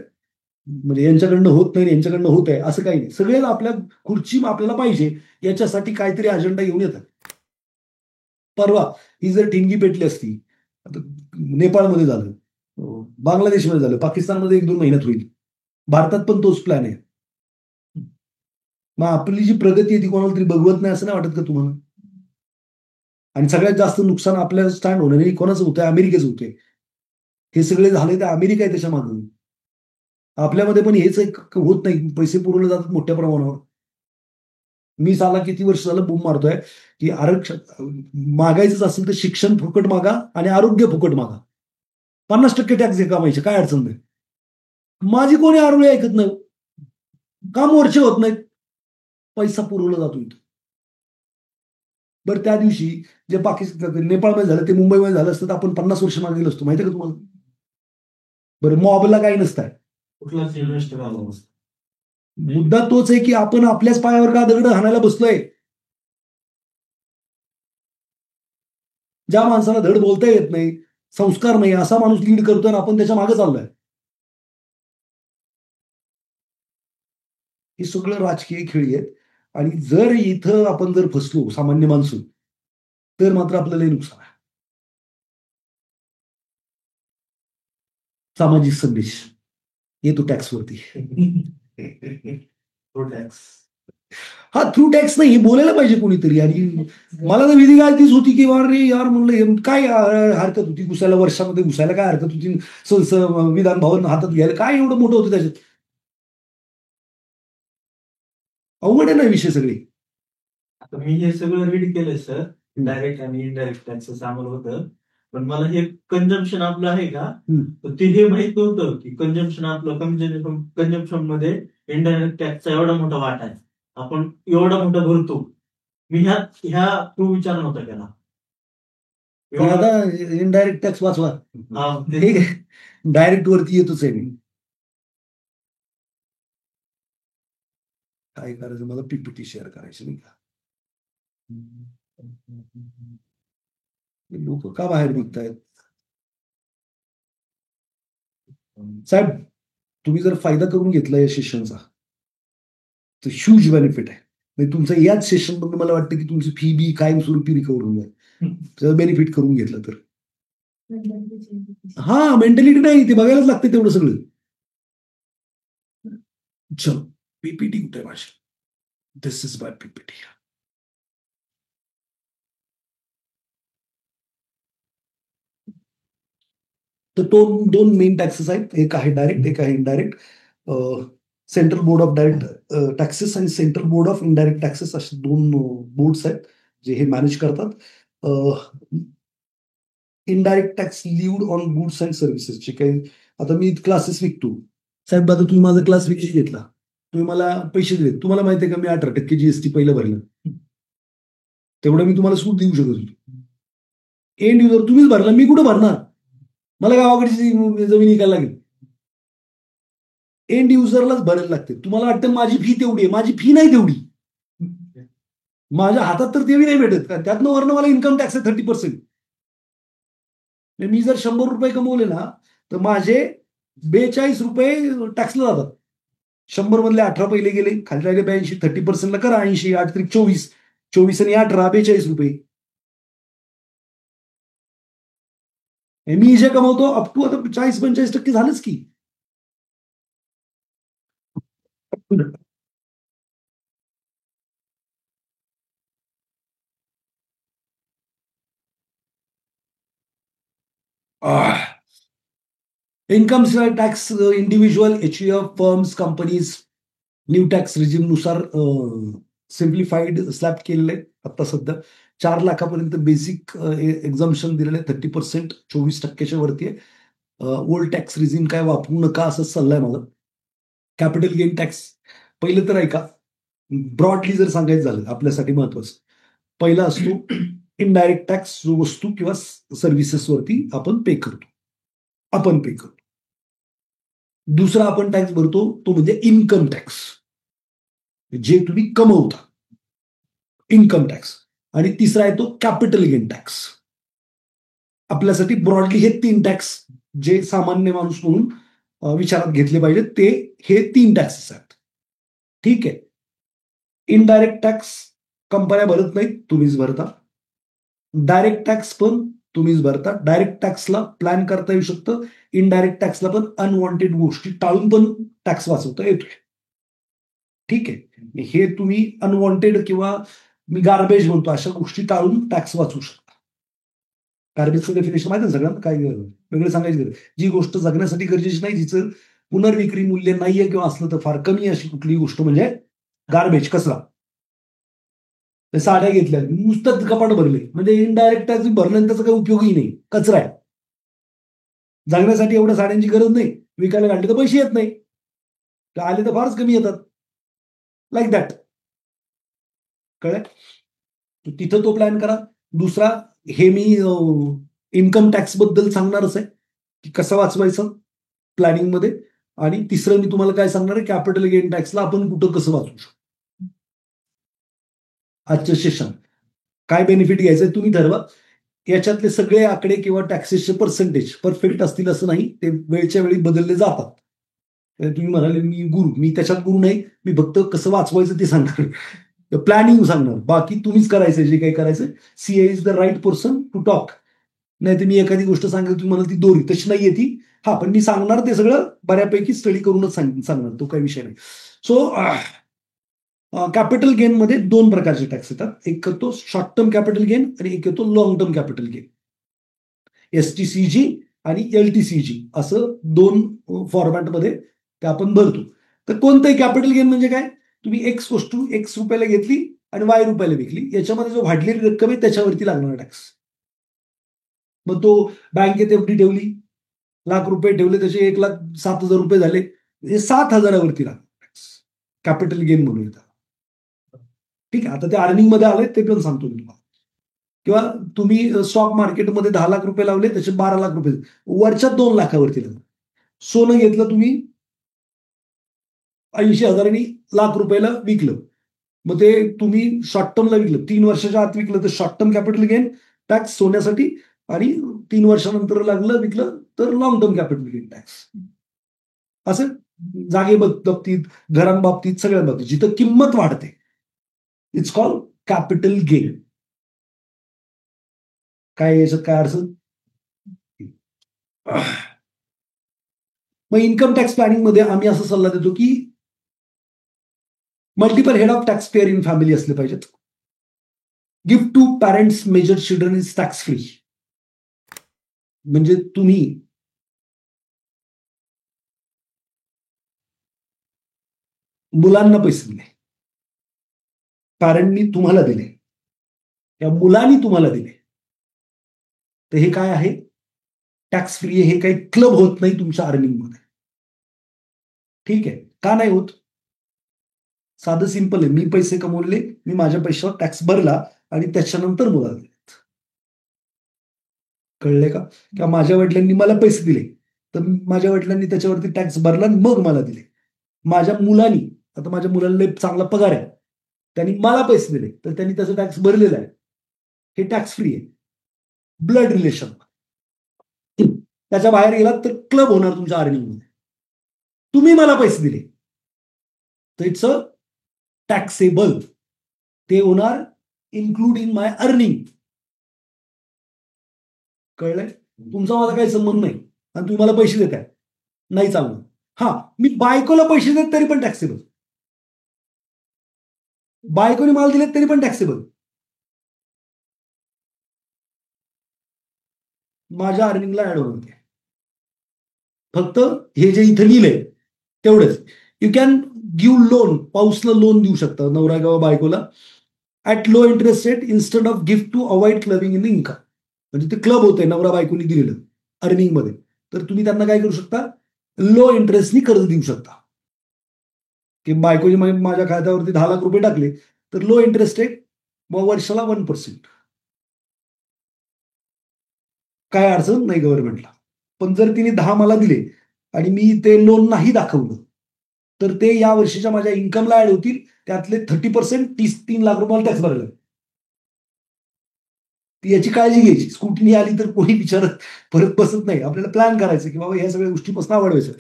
म्हणजे यांच्याकडनं होत नाही, यांच्याकडनं होत आहे असं काही नाही. सगळ्यांना आपल्या खुर्ची आपल्याला पाहिजे याच्यासाठी काहीतरी अजेंडा घेऊन येतात. परवा ही जर ठिणगी पेटली असती, आता नेपाळमध्ये झालं, बांगलादेशमध्ये झालं, पाकिस्तानमध्ये 1-2 महिन्यात होईल. भारतात पण तोच प्लॅन आहे. मग आपली जी प्रगती आहे ती कोणाला तरी बघवत नाही असं नाही वाटत का तुम्हाला? आणि सगळ्यात जास्त नुकसान आपल्याला स्टँड होणं नाही, कोणाचं होतंय? अमेरिकेचं होतंय. हे सगळे झाले तर अमेरिका आहे त्याच्या मागे. आपल्यामध्ये पण हेच एक होत नाही, पैसे पुरवले जातात मोठ्या प्रमाणावर. मी साला किती वर्ष झालं बूम मारतोय की आरक्षण मागायचंच असेल तर शिक्षण फुकट मागा आणि आरोग्य फुकट मागा. 50% टॅक्स कमायचे, काय अडचण नाही. माझी कोणी आरोळी ऐकत नाही, का मोर्चे होत नाहीत? पैसा पुरवला जातो इथं. बरं त्या दिवशी जे पाकिस्तान नेपाळमध्ये झालं ते मुंबईमध्ये झालं असतं तर आपण 50 वर्ष मागे गेलो असतो, माहिती आहे का तुम्हाला? बरं मॉबला काही नसतंय. कुठलाच इन्व्हेस्ट झाला नसता. मुद्दा तोच आहे की आपण आपल्याच पायावर का दगड हाणायला बसलोय. ज्या माणसाला धड बोलता येत नाही, संस्कार नाही, असा माणूस लीड करतोय आणि आपण त्याच्या मागे चाललोय. हे सगळं राजकीय खेळी आहेत आणि जर इथं आपण जर फसलो सामान्य माणसं, तर मात्र आपल्याला नुकसान आहे. सामाजिक संदेश येतो टॅक्सवरती. तो टॅक्स. हा थ्रू टॅक्स नाही, हे बोलायला पाहिजे कोणीतरी. आणि मला तर विधी काय तीच होती की अरे यार म्हणलं हे काय हरकत होती घुसायला, वर्षामध्ये घुसायला काय हरकत होती, विधान भवन हातात घ्यायला काय एवढं मोठं होतं त्याच्यात. अवघड आहे ना विषय सगळे. आता मी हे सगळं रीड केलंय सर, डायरेक्ट आणि इनडायरेक्ट टॅक्सेस आम्हाला होतं. पण मला हे कंजम्पशन आपलं आहे का, तर ते हे माहित नव्हतं की कंजम्पशन आपलं कंजम्पशन मध्ये इनडायरेक्ट टॅक्सचा एवढा मोठा वाटा आहे. आपण एवढा मोठा भरतो. मी ह्या तू विचार नव्हता केला. पण आता इनडायरेक्ट टॅक्स वाचवा, ठीक आहे, डायरेक्ट वरती येतोच आहे. मी काय करायचं, मला पीपीटी शेअर करायची नाही का. लोक का बाहेर निघतायत साहेब? तुम्ही जर फायदा करून घेतला या सेशनचा तर ह्यूज बेनिफिट आहे. म्हणजे तुमचं याच सेशन मध्ये मला वाटतं की तुमची फी बी कायमस्वरूपी रिकवर होऊन जाईल, बेनिफिट करून घेतलं तर. हा मेंटॅलिटी नाही, ते बघायलाच लागते तेवढं सगळं. चलो पीपीटी कुठे आहे माझी? दिस इज माय पीपीटी. तर दोन मेन टॅक्सेस आहेत, एक आहे डायरेक्ट, एक आहे indirect. Central board of direct taxes आणि central board of indirect taxes असे दोन बोर्ड्स आहेत जे हे मॅनेज करतात. Indirect tax levied on goods and services, जे काही आता मी क्लासेस विकतो साहेब, आता तुम्ही माझा क्लास विकत घेतला, तुम्ही मला पैसे दिले, तुम्हाला माहिती आहे का मी 18% जीएसटी पहिलं भरलं, तेवढं मी तुम्हाला सूट देऊ शकत होतो. एंड युजर तुम्हीच भरला, मी कुठं भरणार? मला गावाकडची जमीन विकायला लागेल. एंड युजरलाच भरायला लागते. तुम्हाला वाटतं माझी फी तेवढी आहे, माझी फी नाही तेवढी. माझ्या हातात तर तेवढी नाही भेटत का, त्यातनं वरनं मला इन्कम टॅक्स आहे 30%. मी जर 100 रुपये कमवले ना तर माझे 42 रुपये टॅक्सला जातात. 100 मधले 18 पहिले गेले, खाली राहिले 82, 30%ला करा 80, 8 त्रिक 24, 24 आणि 18 42 रुपये. मी जे कमवतो अप टू आता 40-45% झालंच की. Income tax individual, HUF, firms, companies new tax regime नुसार सिम्प्लिफाईड स्लॅब केलेलं आहे. आता सध्या 4 लाखापर्यंत बेसिक एक्झाम्पशन दिलेलं आहे, 30%, 24% वरती आहे. ओल्ड टॅक्स रिजिम काय वापरू नका असं सल्ला आहे माझा. कॅपिटल गेन टॅक्स पहिलं तर ऐका, ब्रॉडली जर सांगायचं झालं आपल्यासाठी महत्वाचं, पहिला असतो इनडायरेक्ट टॅक्स, जो वस्तू किंवा सर्व्हिसेसवरती आपण पे करतो. दुसरा आपण टॅक्स भरतो तो म्हणजे इन्कम टॅक्स, जे तुम्ही कमवता, इन्कम टॅक्स. आणि तिसरा आहे तो कॅपिटल गेन टॅक्स. आपल्यासाठी ब्रॉडली हे 3 टॅक्स जे सामान्य माणूस म्हणून विचारात घेतले पाहिजेत, ते हे 3 टॅक्सेस आहेत. ठीक आहे. इनडायरेक्ट टॅक्स कंपन्या भरत नाहीत, तुम्हीच भरता. डायरेक्ट टॅक्स पण तुम्हीच भरता. डायरेक्ट टॅक्सला प्लॅन करता येऊ शकतं, इनडायरेक्ट टॅक्सला पण अनवॉन्टेड गोष्टी टाळून पण टॅक्स वाचवता येतोय. ठीक आहे. हे तुम्ही अनवॉन्टेड किंवा मी गार्बेज म्हणतो अशा गोष्टी टाळून टॅक्स वाचवू शकता. गार्बेजचं डेफिनेशन माहिती आहे सगळ्यांना, काय वेगळं सांगायची गरज. जी गोष्ट जगण्यासाठी गरजेची नाही, जिचं पुनर्विक्री मूल्य नाहीये किंवा असलं तर फार कमी, अशी कुठली गोष्ट म्हणजे गार्बेज, कचरा. ते साड्या घेतल्या, नुसतं कपाट भरले म्हणजे इनडायरेक्ट टॅक्स भरल्यानंतर त्याचा काही उपयोगही नाही, कचरा आहे. जगण्यासाठी एवढ्या साड्यांची गरज नाही, विकायला काढले तर पैसे येत नाही, आले तर फारच कमी येतात. Like that. कळलं? तिथं तो प्लॅन करा. दुसरा, हे मी इन्कम टॅक्स बद्दल सांगणारच आहे की कसं वाचवायचं प्लॅनिंगमध्ये. आणि तिसरं मी तुम्हाला काय सांगणार आहे, कॅपिटल गेन टॅक्सला आपण कुठं कसं वाचू शकतो. आजचं सेशन काय बेनिफिट घ्यायचंय तुम्ही ठरवा. याच्यातले सगळे आकडे किंवा टॅक्सेसचे पर्सेंटेज परफेक्ट असतील असं नाही, ते वेळच्या वेळी बदलले जातात. तुम्ही म्हणाले मी गुरु, मी त्याच्यात गुरु नाही, मी फक्त कसं वाचवायचं ते सांगणार, प्लॅनिंग सांगणार. बाकी तुम्हीच करायचं जे काही करायचं. CA is the right person to talk. नाही तर मी एखादी गोष्ट सांगेल, तुम्ही म्हणाल ती दोरी तशी नाहीये ती. हा, पण मी सांगणार ते सगळं बऱ्यापैकी स्टडी करूनच सांगणार, तो काही विषय नाही. सो कॅपिटल गेन मध्ये दोन प्रकारचे टॅक्स येतात. एक येतो शॉर्ट टर्म कॅपिटल गेन आणि एक येतो long term capital gain. STCG आणि LTCG असं दोन फॉर्मॅटमध्ये ते आपण भरतो. तर कोणतंही कॅपिटल गेन म्हणजे काय, तुम्ही एक्स वस्तू X रुपयाला घेतली आणि Y रुपयाला विकली, याच्यामध्ये जो वाढलेली रक्कम आहे त्याच्यावरती लागणार टॅक्स. मग तो बँकेत FD ठेवली, ₹1,00,000 ठेवले, त्याचे 1,07,000 झाले, हे 7,000वरती लागणार टॅक्स. कॅपिटल गेन म्हणून येतात. ठीक आहे, आता ते अर्निंग मध्ये आलंय ते पण सांगतो मी तुम्हाला. किंवा तुम्ही स्टॉक मार्केटमध्ये ₹10,00,000 लावले, त्याचे ₹12,00,000 वरच्या 2,00,000वरती लागणार. सोनं घेतलं तुम्ही 80,000 ₹1,00,000 विकलं, मग ते तुम्ही शॉर्ट टर्मला विकलं, 3 वर्षाच्या आत विकलं तर short term capital gain tax सोन्यासाठी, आणि 3 वर्षानंतर लागलं विकलं तर long term capital gain tax. असं जागे बाबतीत, घरांबाबतीत, सगळ्या बाबतीत जिथं किंमत वाढते, इट्स कॉल्ड कॅपिटल गेन. काय याच्यात काय अडचण? मग इन्कम टॅक्स प्लॅनिंग मध्ये आम्ही असा सल्ला देतो की multiple head of tax payer in family असले पाहिजेत. Gift to parents major children is tax free. म्हणजे तुम्ही मुलांना पैसे दिले, पॅरेंटनी तुम्हाला दिले, या मुलांनी तुम्हाला दिले, तर हे काय आहे, टॅक्स फ्री आहे. हे काही क्लब होत नाही तुमच्या अर्निंग मध्ये. ठीक आहे, का नाही होत? साधं सिंपल आहे. मी पैसे कमवले, मी माझ्या पैशावर टॅक्स भरला आणि त्याच्यानंतर मुलाला दिले. कळले का? किंवा माझ्या वडिलांनी मला पैसे दिले, तर माझ्या वडिलांनी त्याच्यावरती टॅक्स भरला आणि मग मला दिले. माझ्या मुलांनी, आता माझ्या मुलांना चांगला पगार आहे, त्यांनी मला पैसे दिले, तर त्यांनी त्याचा टॅक्स भरलेला आहे, हे टॅक्स फ्री आहे. ब्लड रिलेशन, त्याच्या बाहेर गेला तर क्लब होणार तुमच्या अर्निंग मध्ये. तुम्ही मला पैसे दिले तर इट्स अ टॅक्सेबल, ते होणार इन्क्लूड इन माय अर्निंग. कळलंय? तुमचा मला काही संबंध नाही आणि तुम्ही मला पैसे देताय, नाही चालणार. हा, मी बायकोला पैसे देत तरी पण टॅक्सेबल, बायकोने मला दिलेत तरी पण टॅक्सेबल. माझ्या अर्निंगला ऍड होणार ते. फक्त हे जे इथं लिहिलंय तेवढंच. यू कॅन गिव्ह लोन, पाऊसला लोन देऊ शकता नवरा किंवा बायकोला at low interest rate instead of gift to avoid clubbing in income. म्हणजे ते क्लब होतंय नवरा बायकोनी दिलेलं अर्निंग मध्ये, तर तुम्ही त्यांना काय करू शकता, लो इंटरेस्टनी कर्ज देऊ शकता. की बायकोने माझ्या खात्यावरती ₹10,00,000 टाकले, तर लो इंटरेस्ट रेट, मग वर्षाला 1%. काय अडचण नाही गव्हर्नमेंटला. पण जर तिने 10 मला दिले आणि मी ते लोन नाही दाखवलं, तर ते या वर्षीच्या माझ्या इन्कमला ऍड होतील, त्यातले 30%, ₹3 लाख टॅक्स भरायला. याची काळजी घ्यायची. स्कूटनी आली तर कोणी विचारत परत बसत नाही. आपल्याला प्लॅन करायचं की बाबा ह्या सगळ्या गोष्टीपासून आवडायचं.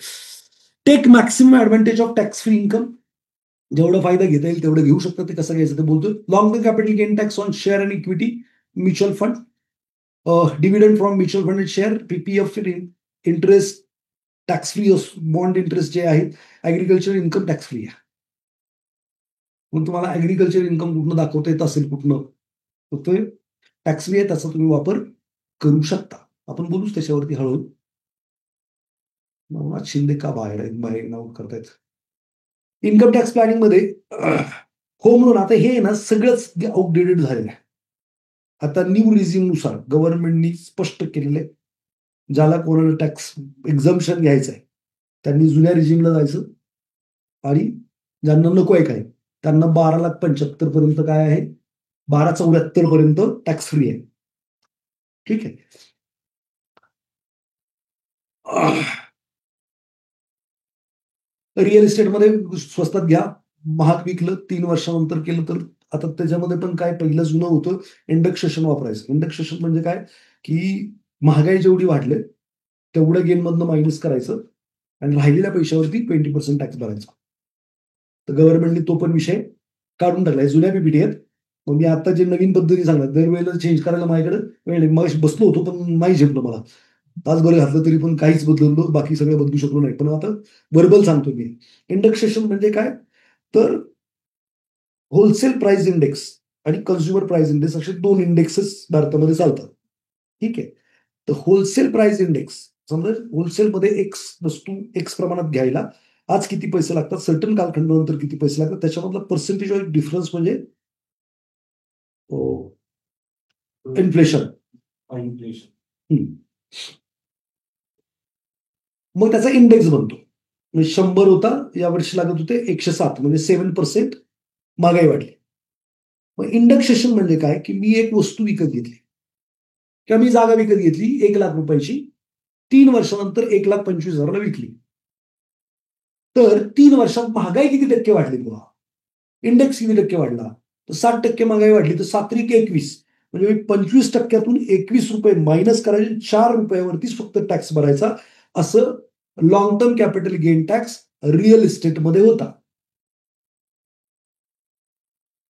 Take maximum advantage of tax free income. जेवढा फायदा घेता येईल तेवढं घेऊ शकता. ते कसं घ्यायचं ते बोलतोय. Long term capital gain tax on share and equity mutual fund, dividend from mutual fund share, PPF interest tax free, bond interest जे आहे, ऍग्रिकल्चर इन्कम टॅक्स फ्री आहे. मग तुम्हाला ऍग्रिकल्चर इन्कम कुठनं दाखवता येत असेल, कुठनं होतोय टॅक्स फ्री आहे, त्याचा तुम्ही वापर करू शकता. आपण बोलूच त्याच्यावरती हळूहळू. नवनाथ शिंदे का बाहेर आहेत, बाहेर नाव करतायत. इन्कम टॅक्स प्लॅनिंग मध्ये हो म्हणून आता हे ना सगळंच आउटडेटेड झालेलं आहे. आता न्यू रिझिमनुसार गव्हर्नमेंटनी स्पष्ट केलेलं आहे, ज्याला कोणाला टॅक्स एक्झम्पशन घ्यायचं आहे त्यांनी जुन्या रिझिमला जायचं, आणि ज्यांना नको आहे काय त्यांना 12,75,000 पर्यंत काय आहे 1274 पर्यंत टॅक्स फ्री आहे. ठीक आहे. रिअल इस्टेटमध्ये स्वस्तात घ्या, महाग विकलं 3 वर्षानंतर केलं तर आता त्याच्यामध्ये पण काय पहिलं जुनं होतं इंडेक्सेशन वापरायचं. इंडेक्सेशन म्हणजे काय, की महागाई जेवढी वाढले तेवढ्या गेनमधनं मायनस करायचं आणि राहिलेल्या पैशावरती 20% टॅक्स भरायचा. तर गव्हर्नमेंटने तो पण विषय काढून टाकलाय. जुन्या पीपीटी आहेत. मग मी आता जे नवीन पद्धती सांगणार दरवेळेला चेंज करायला माझ्याकडे वेळ नाही. मग बसलो होतो पण नाही झेपलं मला. तासभर घातलं तरी पण काहीच बदललो, बाकी सगळं बदलू शकलो नाही. पण आता वर्बल सांगतो मी. इंडेक्सेशन म्हणजे काय, तर होलसेल प्राइस इंडेक्स आणि कन्झ्युमर प्राइस इंडेक्स असे 2 इंडेक्सेस भारतामध्ये चालतात. ठीक आहे. तर होलसेल प्राइस इंडेक्स समजा होलसेलमध्ये एक्स वस्तू एक्स प्रमाणात घ्यायला आज किती पैसे लागतात, सर्टन कालखंडानंतर किती पैसे लागतात, त्याच्यामधला पर्सेंटेज ऑफ डिफरन्स म्हणजे इन्फ्लेशन. मग त्याचा इंडेक्स बनतो. म्हणजे 100 होता, यावर्षी लागत होते 107 म्हणजे 7% महागाई वाढली. मग इंडेक्सेशन म्हणजे काय, की मी एक वस्तू विकत घेतली किंवा मी जागा विकत घेतली 1,00,000 रुपयाची, 3 वर्षानंतर 1,25,000ला विकली. तर 3 वर्षात महागाई किती टक्के वाढली बघा, इंडेक्स किती टक्के वाढला, तर 7% महागाई वाढली तर 7 त्रिक 21 म्हणजे 25% 21 रुपये मायनस करायचे, 4 रुपयावरतीच फक्त टॅक्स भरायचा. असं long term capital gain tax real इस्टेटमध्ये होता.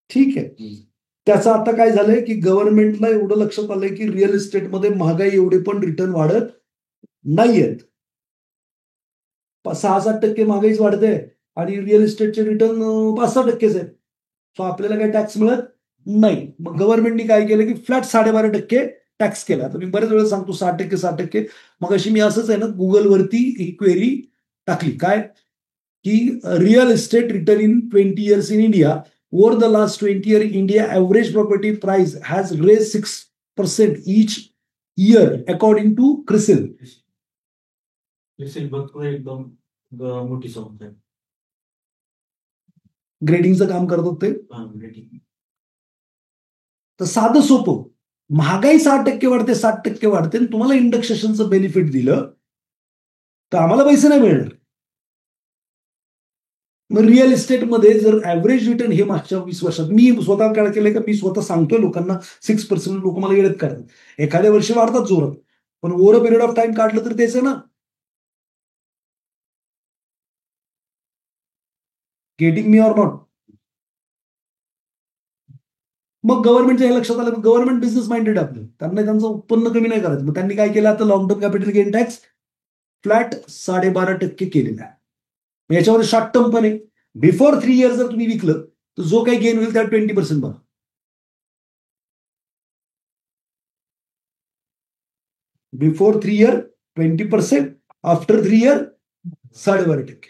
ठीक आहे. त्याचं आता काय झालंय, की गव्हर्नमेंटला एवढं लक्षात आलंय, की रिअल इस्टेटमध्ये महागाई एवढे पण रिटर्न वाढत नाहीयेत. 6-7% महागाईच वाढते आणि रिअल इस्टेटचे रिटर्न 5-6%च आहेत. सो आपल्याला काही टॅक्स मिळत नाही. मग गव्हर्नमेंटनी काय केलं, की फ्लॅट 12.5% टॅक्स केला. तर मी बरेच वेळा सांगतो 6% 6%. मग अशी मी असंच आहे ना गुगलवरती ही क्वेरी टाकली. काय, की real estate return in 20 years in India. Over the last 20 years, India average property price has raised 6% each year according to CRISIL. भरपूर एकदम मोठी संस्था आहे. ग्रेडिंगचं काम करतात ते. ग्रेडिंग. तर साधं सोपं, महागाई 6% वाढते, 7% वाढते आणि तुम्हाला इंडेक्सेशनचं बेनिफिट दिलं तर आम्हाला पैसे नाही मिळणार. मग रिअल इस्टेटमध्ये जर ऍव्हरेज रिटर्न हे मागच्या 20 वर्षात मी स्वतः काय केलंय का, मी स्वतः सांगतोय लोकांना 6% लोक मला येडत करतात. एखाद्या वर्षी वाढतात जोरात, पण over a period of time काढलं तर तेच आहे ना. Getting me or not. मग गव्हर्नमेंटच्या हे लक्षात आलं, गव्हर्नमेंट बिझनेस माइंडेड आपलं, त्यांना त्यांचं उत्पन्न कमी नाही करायचं. मग त्यांनी काय केलं, आता long term capital gain tax flat 12.5% केलेला आहे. याच्यामध्ये शॉर्ट टर्म पण आहे. बिफोर 3 years जर तुम्ही विकलं तर जो काही गेन होईल त्यात 20% भरा. Before 3 year 20%, after 3 year 12.5%.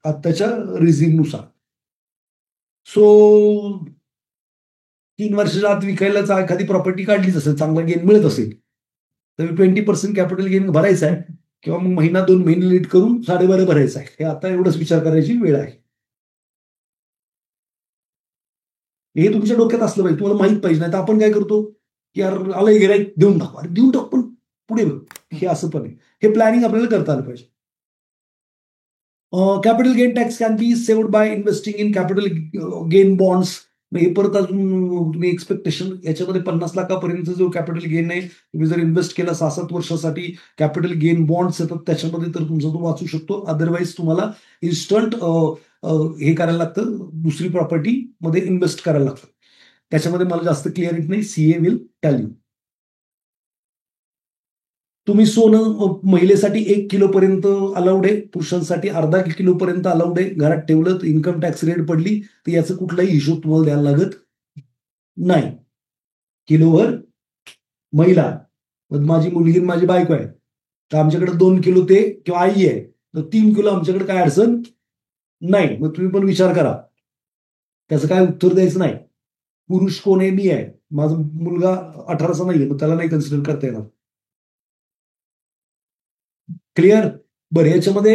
आत्ताच्या रिझिमनुसार. सो 3 वर्षाच्या आत विकायला एखादी प्रॉपर्टी काढलीच असेल, चांगला गेन मिळत असेल तर 20% कॅपिटल गेन भरायचा आहे किंवा मग महिना 2 महिने लेट करून 12.5 भरायचा आहे. हे आता एवढंच विचार करायची वेळ आहे. हे तुमच्या डोक्यात असलं पाहिजे, तुम्हाला माहित पाहिजे. नाही तर आपण काय करतो, की यार आलंय गिराईक देऊन टाकू, अरे देऊन टाकू पण पुढे हे असं पण आहे. हे प्लॅनिंग आपल्याला करता आलं पाहिजे. Capital gain tax can be saved by investing in capital gain bonds. हे परत अजून तुम्ही एक्सपेक्टेशन याच्यामध्ये 50 लाखापर्यंत जो कॅपिटल गेन आहे तुम्ही जर इन्व्हेस्ट केला 6-7 वर्षासाठी कॅपिटल गेन बॉन्ड्स येतात त्याच्यामध्ये तर तुमचा तो वाचू शकतो. अदरवाईज तुम्हाला इन्स्टंट हे करायला लागतं, दुसरी प्रॉपर्टी मध्ये इन्व्हेस्ट करायला लागतं. त्याच्यामध्ये मला जास्त क्लिअरिटी नाही, सीए विल टेल यू. तुम्ही सोनं महिलेसाठी 1 किलो पर्यंत अलाउड आहे, पुरुषांसाठी अर्धा किलो पर्यंत अलाउड आहे. घरात ठेवलं तर इन्कम टॅक्स रेट पडली तर याचा कुठलाही हिशोब तुम्हाला द्यायला लागत नाही. किलोवर महिला, माझी मुलगी माझी बायको आहे तर आमच्याकडे 2 किलो ते किंवा आई आहे तर 3 किलो आमच्याकडे काय अडचण नाही. मग तुम्ही पण विचार करा, त्याचं काय उत्तर द्यायचं नाही. पुरुष कोण आहे, मी आहे, माझा मुलगा 18चा नाहीये मग त्याला नाही कन्सिडर करता येणार. क्लिअर. बरं, याच्यामध्ये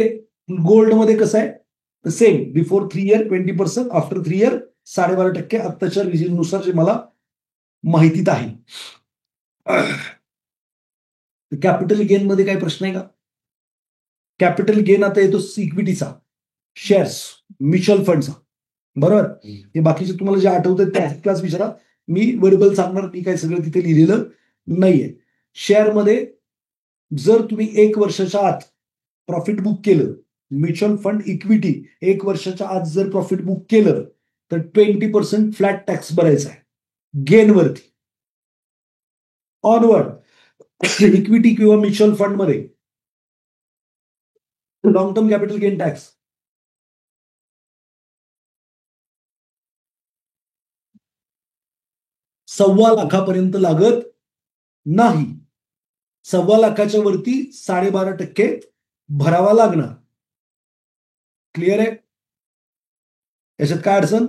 गोल्डमध्ये कसं आहे, same before 3 year 20%, after 3 year 12.5% आत्ताच्या रिजिमनुसार जे मला माहितीत आहे. कॅपिटल गेन मध्ये काही प्रश्न आहे का? कॅपिटल गेन आता येतो इक्विटीचा, शेअर्स, म्युच्युअल फंडचा, बरोबर. हे बाकीचे तुम्हाला जे आठवतं त्या क्लास विचारा, मी वर्बल सांगणार, मी काय सगळं तिथे लिहिलेलं नाहीये. शेअरमध्ये जर तुम्ही 1 वर्षाच्या आत प्रॉफिट बुक केलं, म्युच्युअल फंड इक्विटी 1 वर्षाच्या आत जर प्रॉफिट बुक केलं तर 20% फ्लॅट टॅक्स भरायचा आहे गेनवरती. ऑनवर्ड इक्विटी किंवा म्युच्युअल फंड मध्ये long term capital gain tax ₹1,25,00,000 लागत नाही. 1,25,00,000 वरती 12.5% भरावा लागणार. क्लिअर आहे? याच्यात काय अडचण?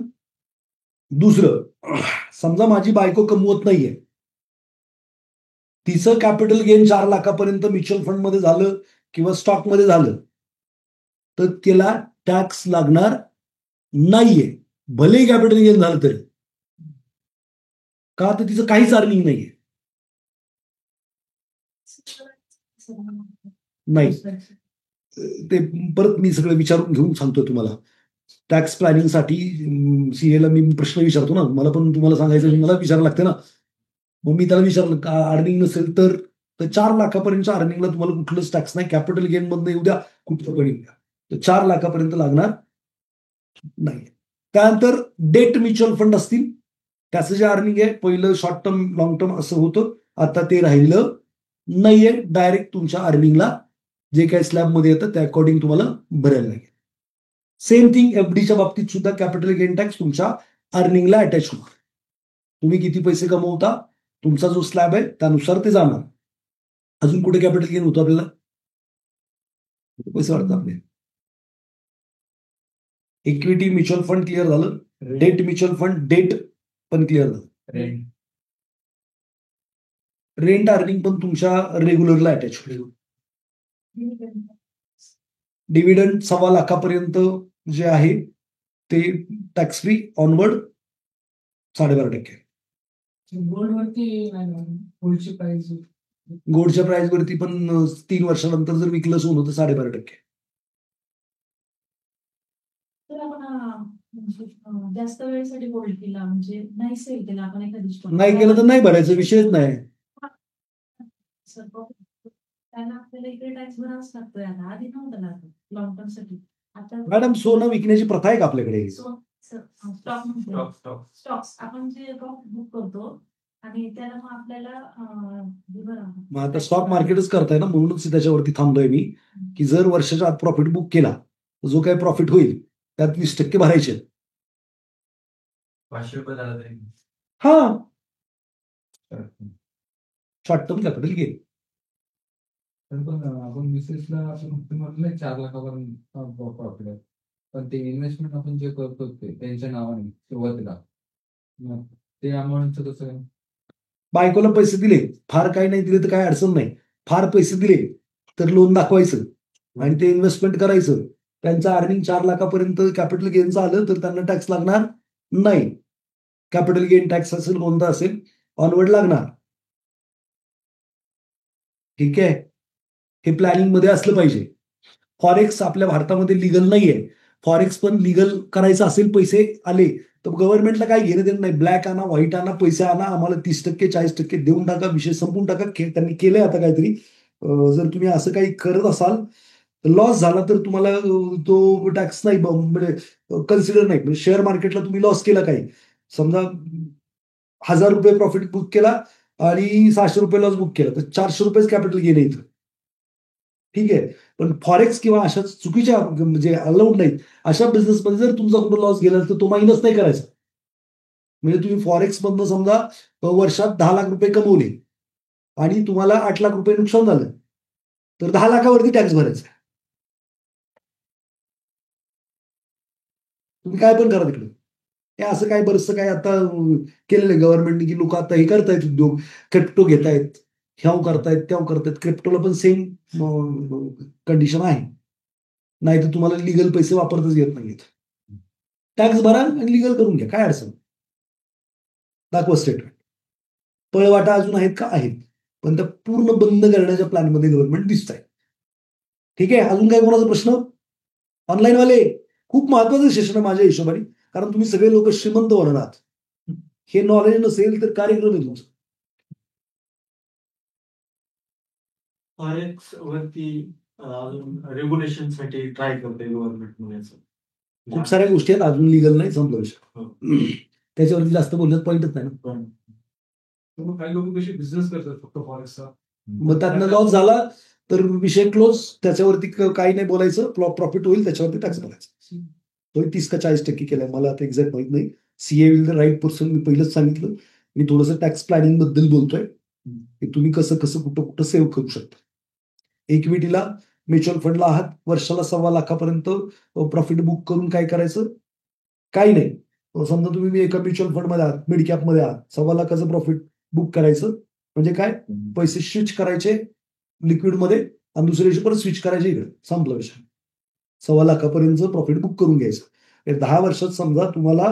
दुसरं, समजा माझी बायको कमवत नाहीये, तिचं कॅपिटल गेन 4,00,000 म्युच्युअल फंड मध्ये झालं किंवा स्टॉक मध्ये झालं तर त्याला टॅक्स लागणार नाहीये, भले कॅपिटल गेन झालं तरी. का? तर तिचं काहीच अर्निंग नाहीये. नाही, ते परत मी सगळं विचारून घेऊन सांगतो तुम्हाला. टॅक्स प्लॅनिंगसाठी सीएला मी प्रश्न विचारतो ना, मला पण तुम्हाला सांगायचं, मला विचारायला लागते ना. मग मी त्याला विचारलं का अर्निंग नसेल तर 4,00,000 अर्निंगला तुम्हाला कुठलंच टॅक्स नाही, कॅपिटल गेन मधनं येऊ द्या, कुठलं पण येऊ द्या, तर 4,00,000 लागणार नाही. त्यानंतर डेट म्युच्युअल फंड असतील, त्याचं जे अर्निंग आहे पहिलं शॉर्ट टर्म लॉंग टर्म असं होतं, आता ते राहिलं नाहीये. डायरेक्ट तुमच्या अर्निंगला जे काही स्लॅबमध्ये येतं त्या अकॉर्डिंग तुम्हाला भरायला लागेल. सेम थिंग एफडीच्या बाबतीत सुद्धा कॅपिटल गेन टॅक्स तुमच्या अर्निंगला अटॅच होणार. तुम्ही किती पैसे कमवता, तुमचा जो स्लॅब आहे त्यानुसार ते जाणार. अजून कुठे कॅपिटल गेन होतो आपल्याला? पैसे वाढतात आपले. इक्विटी म्युच्युअल फंड क्लिअर झालं, डेट म्युच्युअल फंड डेट पण क्लिअर झालं. रेंट अर्निंग पण तुमच्या रेग्युलरला अटॅच होईल. डिव्हिडंड 1,25,00,000 जे आहे ते टॅक्स फ्री, ऑनवर्ड 12.5%. गोल्डच्या प्राइस वरती पण 3 वर्षानंतर जर विकलं सोनं तर 12.5%. जास्त वेळेसाठी गोल्ड केला म्हणजे नाही सेल केला आपण एखादी नाही केलं तर नाही भरायचं, विषयच नाही. त्यांना आपल्याला इकडे टॅक्स भरावाच लागतोय आता, आधी नव्हतं लागत लॉंग टर्म साठी. आता मॅडम सोनं विकण्याची प्रथा आहे का आपल्याकडे? स्टॉक्स आपण जे बुक करतो आणि त्याला मग आपल्याला मग आता स्टॉक मार्केटच करताय ना, म्हणूनच त्याच्यावरती थांबलोय मी, की जर वर्षाच्या आत प्रॉफिट बुक केला तर जो काही प्रॉफिट होईल त्यात 20% भरायचे. ₹500 हा, शॉर्ट टर्म कॅपिटल गेन. आपण मिसेसला असं म्हटलं 4,00,000 प्रॉफिट आहे, पण ते इन्व्हेस्टमेंट आपण जे करतो ते त्यांच्या नावाने सुरुवातीला, ते अमाऊंटचं कसं आहे? बायकोला पैसे दिले, फार काही नाही दिले तर काय अडचण नाही. फार पैसे दिले तर लोन दाखवायचं आणि ते इन्व्हेस्टमेंट करायचं. त्यांचं अर्निंग 4,00,000 कॅपिटल गेनचं आलं तर त्यांना टॅक्स लागणार नाही. कॅपिटल गेन टॅक्स असेल कोणता असेल, ऑनवर्ड लागणार. ठीक आहे, हे प्लॅनिंग मध्ये असलं पाहिजे. फॉरेक्स आपल्या भारतामध्ये लिगल नाहीये. फॉरेक्स पण लिगल करायचं असेल, पैसे आले तर गव्हर्नमेंटला काय घेणं देणं नाही. ब्लॅक आणा, व्हाईट आणा, पैसे आणा, आम्हाला 30% 40% देऊन टाका, विषय संपून टाका. त्यांनी केलंय आता काहीतरी. जर तुम्ही असं काही करत असाल, लॉस झाला तर तुम्हाला तो टॅक्स नाही, म्हणजे कन्सिडर नाही. म्हणजे शेअर मार्केटला तुम्ही लॉस केला काही, समजा ₹1,000 प्रॉफिट बुक केला आणि ₹600 लॉस बुक केला तर ₹400 कॅपिटल गेन येतं. ठीक आहे, पण फॉरेक्स किंवा अशा चुकीच्या म्हणजे अलाउड नाहीत अशा बिझनेसमध्ये जर तुमचा कुठं लॉस गेला तर तो मायनस नाही करायचा. म्हणजे तुम्ही फॉरेक्स मधनं समजा वर्षात ₹10,00,000 कमवले आणि तुम्हाला ₹8,00,000 नुकसान झालं तर 10,00,000वरती टॅक्स भरायचा. तुम्ही काय पण करा तिकडे. हे असं काय बरंचसं काय आता केलेलं आहे गव्हर्नमेंटने, की लोक आता हे करतायत, उद्योग क्रिप्टो घेतायत, ह्याव करतायत त्याव करतायत. क्रिप्टोला पण सेम कंडिशन आहे, नाही तर तुम्हाला लिगल पैसे वापरताच येत नाहीत. टॅक्स भरा आणि लिगल करून घ्या, काय अडचण. दाखवा स्टेटमेंट. पळवाटा अजून आहेत का? आहेत, पण त्या पूर्ण बंद करण्याच्या प्लॅनमध्ये गव्हर्नमेंट दिसत आहे. ठीक आहे, अजून काय कोणाचा प्रश्न? ऑनलाईनवाले खूप महत्वाचं सेशन आहे माझ्या हिशोबाने, कारण तुम्ही सगळे लोक श्रीमंत होणार आहात. हे नॉलेज नसेल तर कार्यक्रम आहे तुमचा. फॉरेक्स वरती अजून रेग्युलेशन साठी ट्राय करते गव्हर्नमेंट मध्ये असं. खूप साऱ्या गोष्टी आहेत, अजून लिगल नाही, संपला विषय. हो. त्याच्यावरती जास्त बोलण्यात पॉईंटच नाही ना. पण मग काही लोक कसे बिझनेस करतात फक्त फॉरेस्टचा. मग त्यातनं लॉस झाला तर विषय क्लोज. त्याच्यावरती काही नाही बोलायचं. प्रॉफिट होईल त्याच्यावरती टॅक्स भरायचा. तो 30 का 40% केलाय, मला आता एक्झॅक्ट माहित नाही. CA will the right person, मी पहिलंच सांगितलं. मी थोडंसं टॅक्स प्लॅनिंग बद्दल बोलतोय की तुम्ही कसं कसं कुठं कुठं सेव्ह करू शकता. इक्विटीला म्युच्युअल फंडला आहात, वर्षाला 1.25 लाखापर्यंत प्रॉफिट बुक करून काय करायचं? काही नाही. समजा तुम्ही एका म्युच्युअल फंडमध्ये आहात, मिड कॅपमध्ये आहात, 1.25 लाखाचं प्रॉफिट बुक करायचं म्हणजे काय? पैसे स्विच करायचे लिक्विडमध्ये आणि दुसऱ्या दिवशी परत स्विच करायचे इकडे, संपला विषय. 1.25 लाखापर्यंत प्रॉफिट बुक करून घ्यायचं. 10 वर्षात समजा तुम्हाला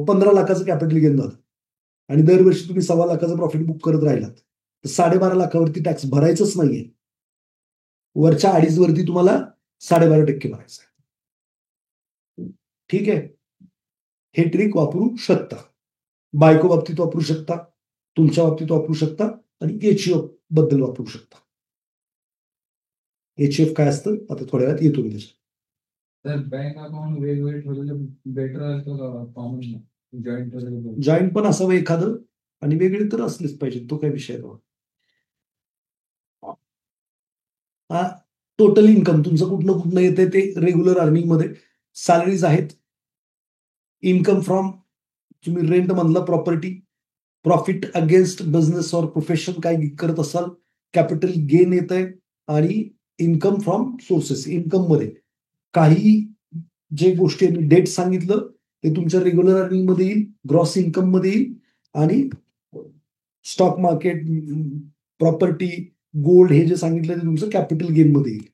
15 लाखाचं कॅपिटल गेन झालं आणि दरवर्षी तुम्ही 1.25 लाखाचं प्रॉफिट बुक करत राहिलात तर 12.5 लाखावरती टॅक्स भरायचंच नाहीये. वरच्या 2.5 वरती तुम्हाला 12.5% भरायचं आहे. ठीक आहे, हे ट्रिक वापरू शकता. बायको बाबतीत वापरू शकता, तुमच्या बाबतीत वापरू शकता आणि एचईएफ बद्दल वापरू शकता. एचईएफ काय असतं आता थोड्या वेळात येतो मी त्याच्यात. तर बँक अकाउंट वेगवेगळे ठेवलेलं बेटर असतं का कॉमन जॉईंट ठेवलेलं? जॉईंट पण असावं एखादं आणि वेगळे तर असलेच पाहिजे, तो काय विषय आहे. टोटल इन्कम तुमचं कुठलं कुठलं येते ते रेग्युलर अर्निंग मध्ये सॅलरीज आहेत, इन्कम फ्रॉम तुम्ही रेंट मधला प्रॉपर्टी, प्रॉफिट अगेन्स्ट बिझनेस और प्रोफेशन काय करत असाल, कॅपिटल गेन येत आहे आणि इन्कम फ्रॉम सोर्सेस. इन्कम मध्ये काही जे गोष्टी डेट सांगितलं ते तुमच्या रेग्युलर अर्निंग मध्ये येईल, ग्रॉस इन्कम मध्ये येईल आणि स्टॉक मार्केट, प्रॉपर्टी, गोल्ड हे जे सांगितलं ते तुमचं कॅपिटल गेन मध्ये येईल.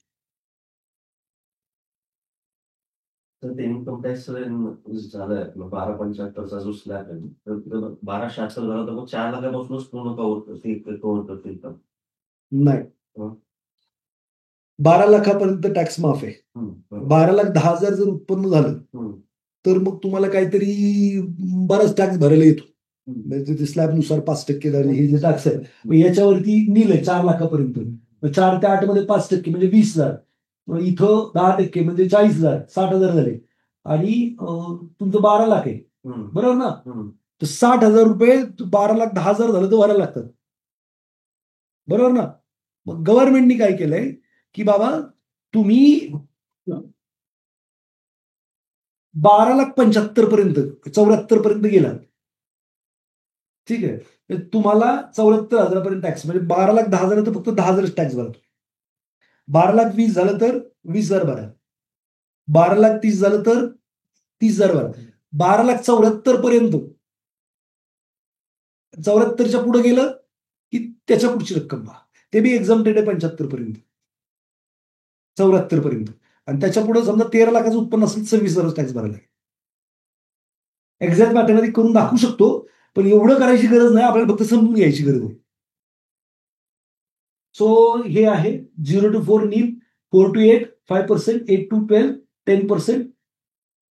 तर ते इन्कम टॅक्स झालंय 12.75चा जो स्लॅब आहे तर 12.78 झाला तर मग 4 लाखापासूनच पूर्ण कव्हर करतील का? नाही, 12 लाखापर्यंत टॅक्स माफ आहे. 12,10,000 जर उत्पन्न झालं तर मग तुम्हाला काहीतरी बराच टॅक्स भरायला येतो. म्हणजे ते स्लॅबनुसार 5% हे जे टॅक्स आहे, मग याच्यावरती नील आहे 4 लाखापर्यंत. 4 ते 8 मध्ये 5% म्हणजे 20,000. इथं 10% म्हणजे 40,000, 60,000 झाले आणि तुमचं 12 लाख आहे, बरोबर ना? तर 60,000 रुपये 12,10,000 झालं तर भरायला लागतात, बरोबर ना? मग गव्हर्नमेंटनी काय केलंय की बाबा तुम्ही 12,75,000 पर्यंत 74 पर्यंत गेलात, ठीक आहे, तुम्हाला 74,000 पर्यंत टॅक्स म्हणजे 12,10,000 तर फक्त 10,000 टॅक्स भरा. 12,20,000 झालं तर 20,000 भरा. 12,30,000 झालं तर 30,000 भरा. 12,74,000 पर्यंत 74च्या पुढे गेलं की त्याच्या पुढची रक्कम भरा. ते बी एक्झाम्प्टेड आहे 75 पर्यंत, 74 पर्यंत. आणि त्याच्या पुढे समजा 13 लाखाचं उत्पन्न असेल 26,000 टॅक्स भरायला. एक्झॅक्ट मॅथमॅटिक करून दाखवू शकतो, पण एवढं करायची गरज नाही, आपल्याला फक्त समजून घ्यायची गरज आहे. सो हे आहे 0 to 4 नील, 4 to 8 5%, 8 to 12 10%,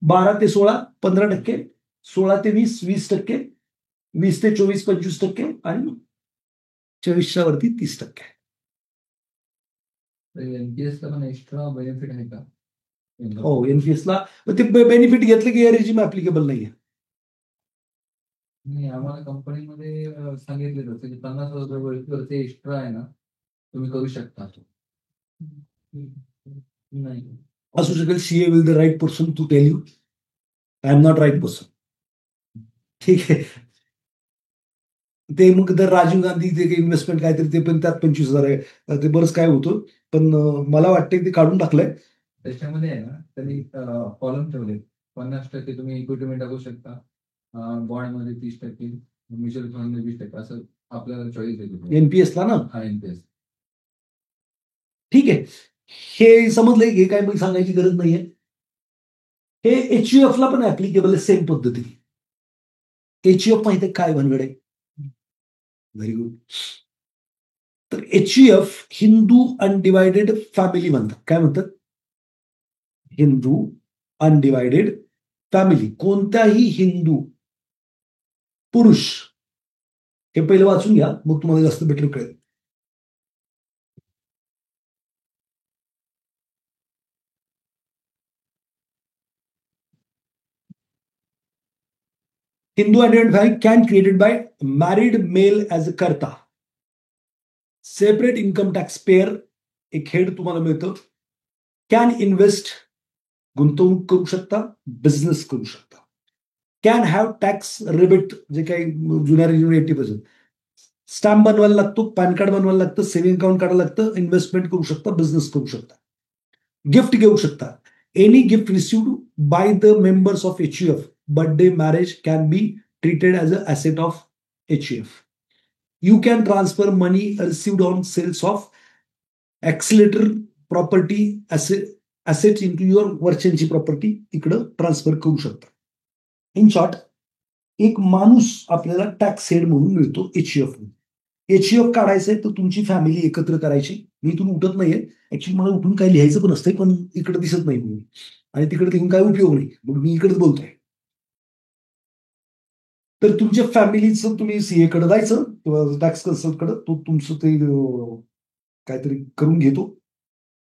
12 ते 16 15%, 16 ते 20 20%, 20 ते 24 25% आणि 24च्या वरती 30%. एनपीएसला पण एक्स्ट्रा बेनिफिट आहे का? हो, एनपीएसला ते बेनिफिट घेतलं की रेजिम ऍप्लिकेबल नाहीये. नाही, आम्हाला कंपनीमध्ये सांगितलेलं होतं की 50,000 एक्स्ट्रा आहे ना तुम्ही करू शकता. नाही असू शकेल. CA will the right person to tell you. I am not right person. ठीक आहे. ते मग तर राजीव गांधी ते इन्व्हेस्टमेंट काहीतरी ते पण त्यात 25,000 आहे, ते बरंच काय होतं, पण मला वाटतं ते काढून टाकलंय. त्याच्यामध्ये आहे ना त्यांनी कॉलम ठेवले 50% तुम्ही इक्विटी टाकू शकता, बॉन्ड मध्ये 30%, म्युच्युअल फंड मध्ये 20%, असं आपल्याला चॉईस देतो. एनपीएसला ना, हा एनपीएस. ठीक आहे, हे समजलंय, हे काय मग सांगायची गरज नाहीये. हे HUF ला पण ऍप्लिकेबल आहे सेम पद्धतीने. HUF माहिती आहे काय भानगड आहे? Very good. तर HUF हिंदू अनडिवायडेड फॅमिली म्हणतात. काय म्हणतात? Hindu undivided family. कोणत्याही हिंदू पुरुष, हे पहिलं वाचून घ्या मग तुम्हाला जास्त बेटर कळेल. Hindu undivided family can created by married male as a karta. Separate income tax payer, एक हेड तुम्हाला मिळतं. कॅन इन्व्हेस्ट, गुंतवणूक करू शकता, बिझनेस करू शकता. कॅन हॅव टॅक्स रिबेट, जे काही जुन्या रेजिमेंट 80%. स्टॅम्प बनवायला लागतो, पॅन कार्ड बनवायला लागतं, सेव्हिंग अकाउंट काढायला लागतं, इन्व्हेस्टमेंट करू शकता, बिझनेस करू शकता. गिफ्ट घेऊ शकता. Any gift received by the members of HUF, birthday, marriage can be treated as an asset of HUF. You can transfer money received on sales of accelerator property assets into your वर्षांची property इकडं transfer करू शकता. In short, एक माणूस आपल्याला tax head म्हणून मिळतो HUF. HUF काढायचंय तर तुमची फॅमिली एकत्र करायची. मी इथून उठत नाहीये, ऍक्च्युली मला उठून काय लिहायचं पण असतंय, पण इकडे दिसत नाही मी आणि तिकडे लिहून काय उपयोग नाही, मग मी इकडेच बोलतोय. तर तुमच्या फॅमिलीचं तुम्ही CA कडे जायचं किंवा टॅक्स कन्सल्टकडे, तो तुमचं ते काहीतरी करून घेतो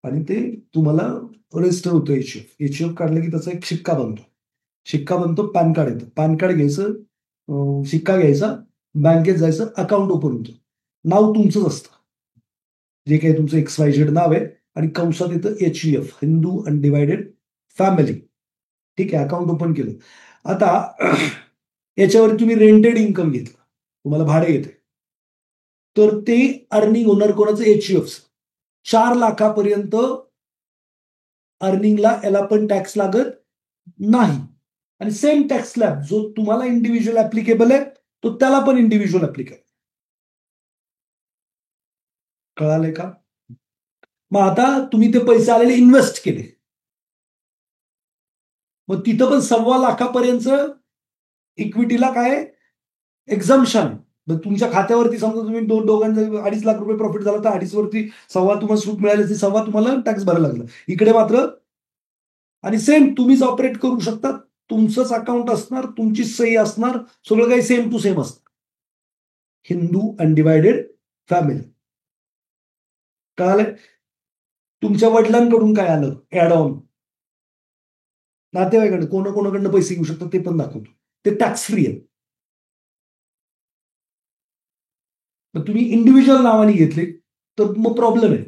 आणि ते तुम्हाला रजिस्टर होतं HUF काढलं की त्याचा एक शिक्का बनतो, पॅन कार्ड येतं. पॅन कार्ड घ्यायचं, शिक्का घ्यायचा, बँकेत जायचं, अकाउंट ओपन होतं. नाव तुमचंच असतं, जे काही तुमचं XYZ नाव आहे, आणि कंसात येतं HUF, हिंदू अनडिवायडेड फॅमिली. ठीक आहे, अकाउंट ओपन केलं. आता याच्यावर तुम्ही रेंटेड इन्कम घेतलं, तुम्हाला भाडे येते, तर ते अर्निंग होणार कोणाचं? HUF. 4 लाखापर्यंत अर्निंगला याला पण टॅक्स लागत नाही. आणि सेम टॅक्स स्लॅब जो तुम्हाला इंडिव्हिज्युअल ऍप्लिकेबल आहे तो त्याला पण इंडिव्हिज्युअल ऍप्लिकेबल. कळालंय का? मग आता तुम्ही ते पैसे आलेले इन्व्हेस्ट केले, मग तिथं पण 1.25 लाखापर्यंत इक्विटीला काय एक्झम्पशन. मग तुमच्या खात्यावरती समजा तुम्ही दोघांचं 2.5 लाख रुपये प्रॉफिट झाला तर 2.5 वरती 1.25 तुम्हाला सूट मिळाली, 1.25 तुम्हाला टॅक्स भरायला लागला. इकडे मात्र, आणि सेम तुम्हीच ऑपरेट करू शकता, तुमचंच अकाउंट असणार, तुमची सही असणार, सगळं काही सेम टू सेम असणार. Hindu undivided family. कळालंय? तुमच्या वडिलांकडून काय आलं ऍड ऑन, नातेवाईकडे कोणाकोणाकडनं पैसे घेऊ शकतात ते पण दाखवतो. ते टॅक्स फ्री आहे. मग तुम्ही इंडिव्हिज्युअल नावाने घेतले तर मग प्रॉब्लेम आहे.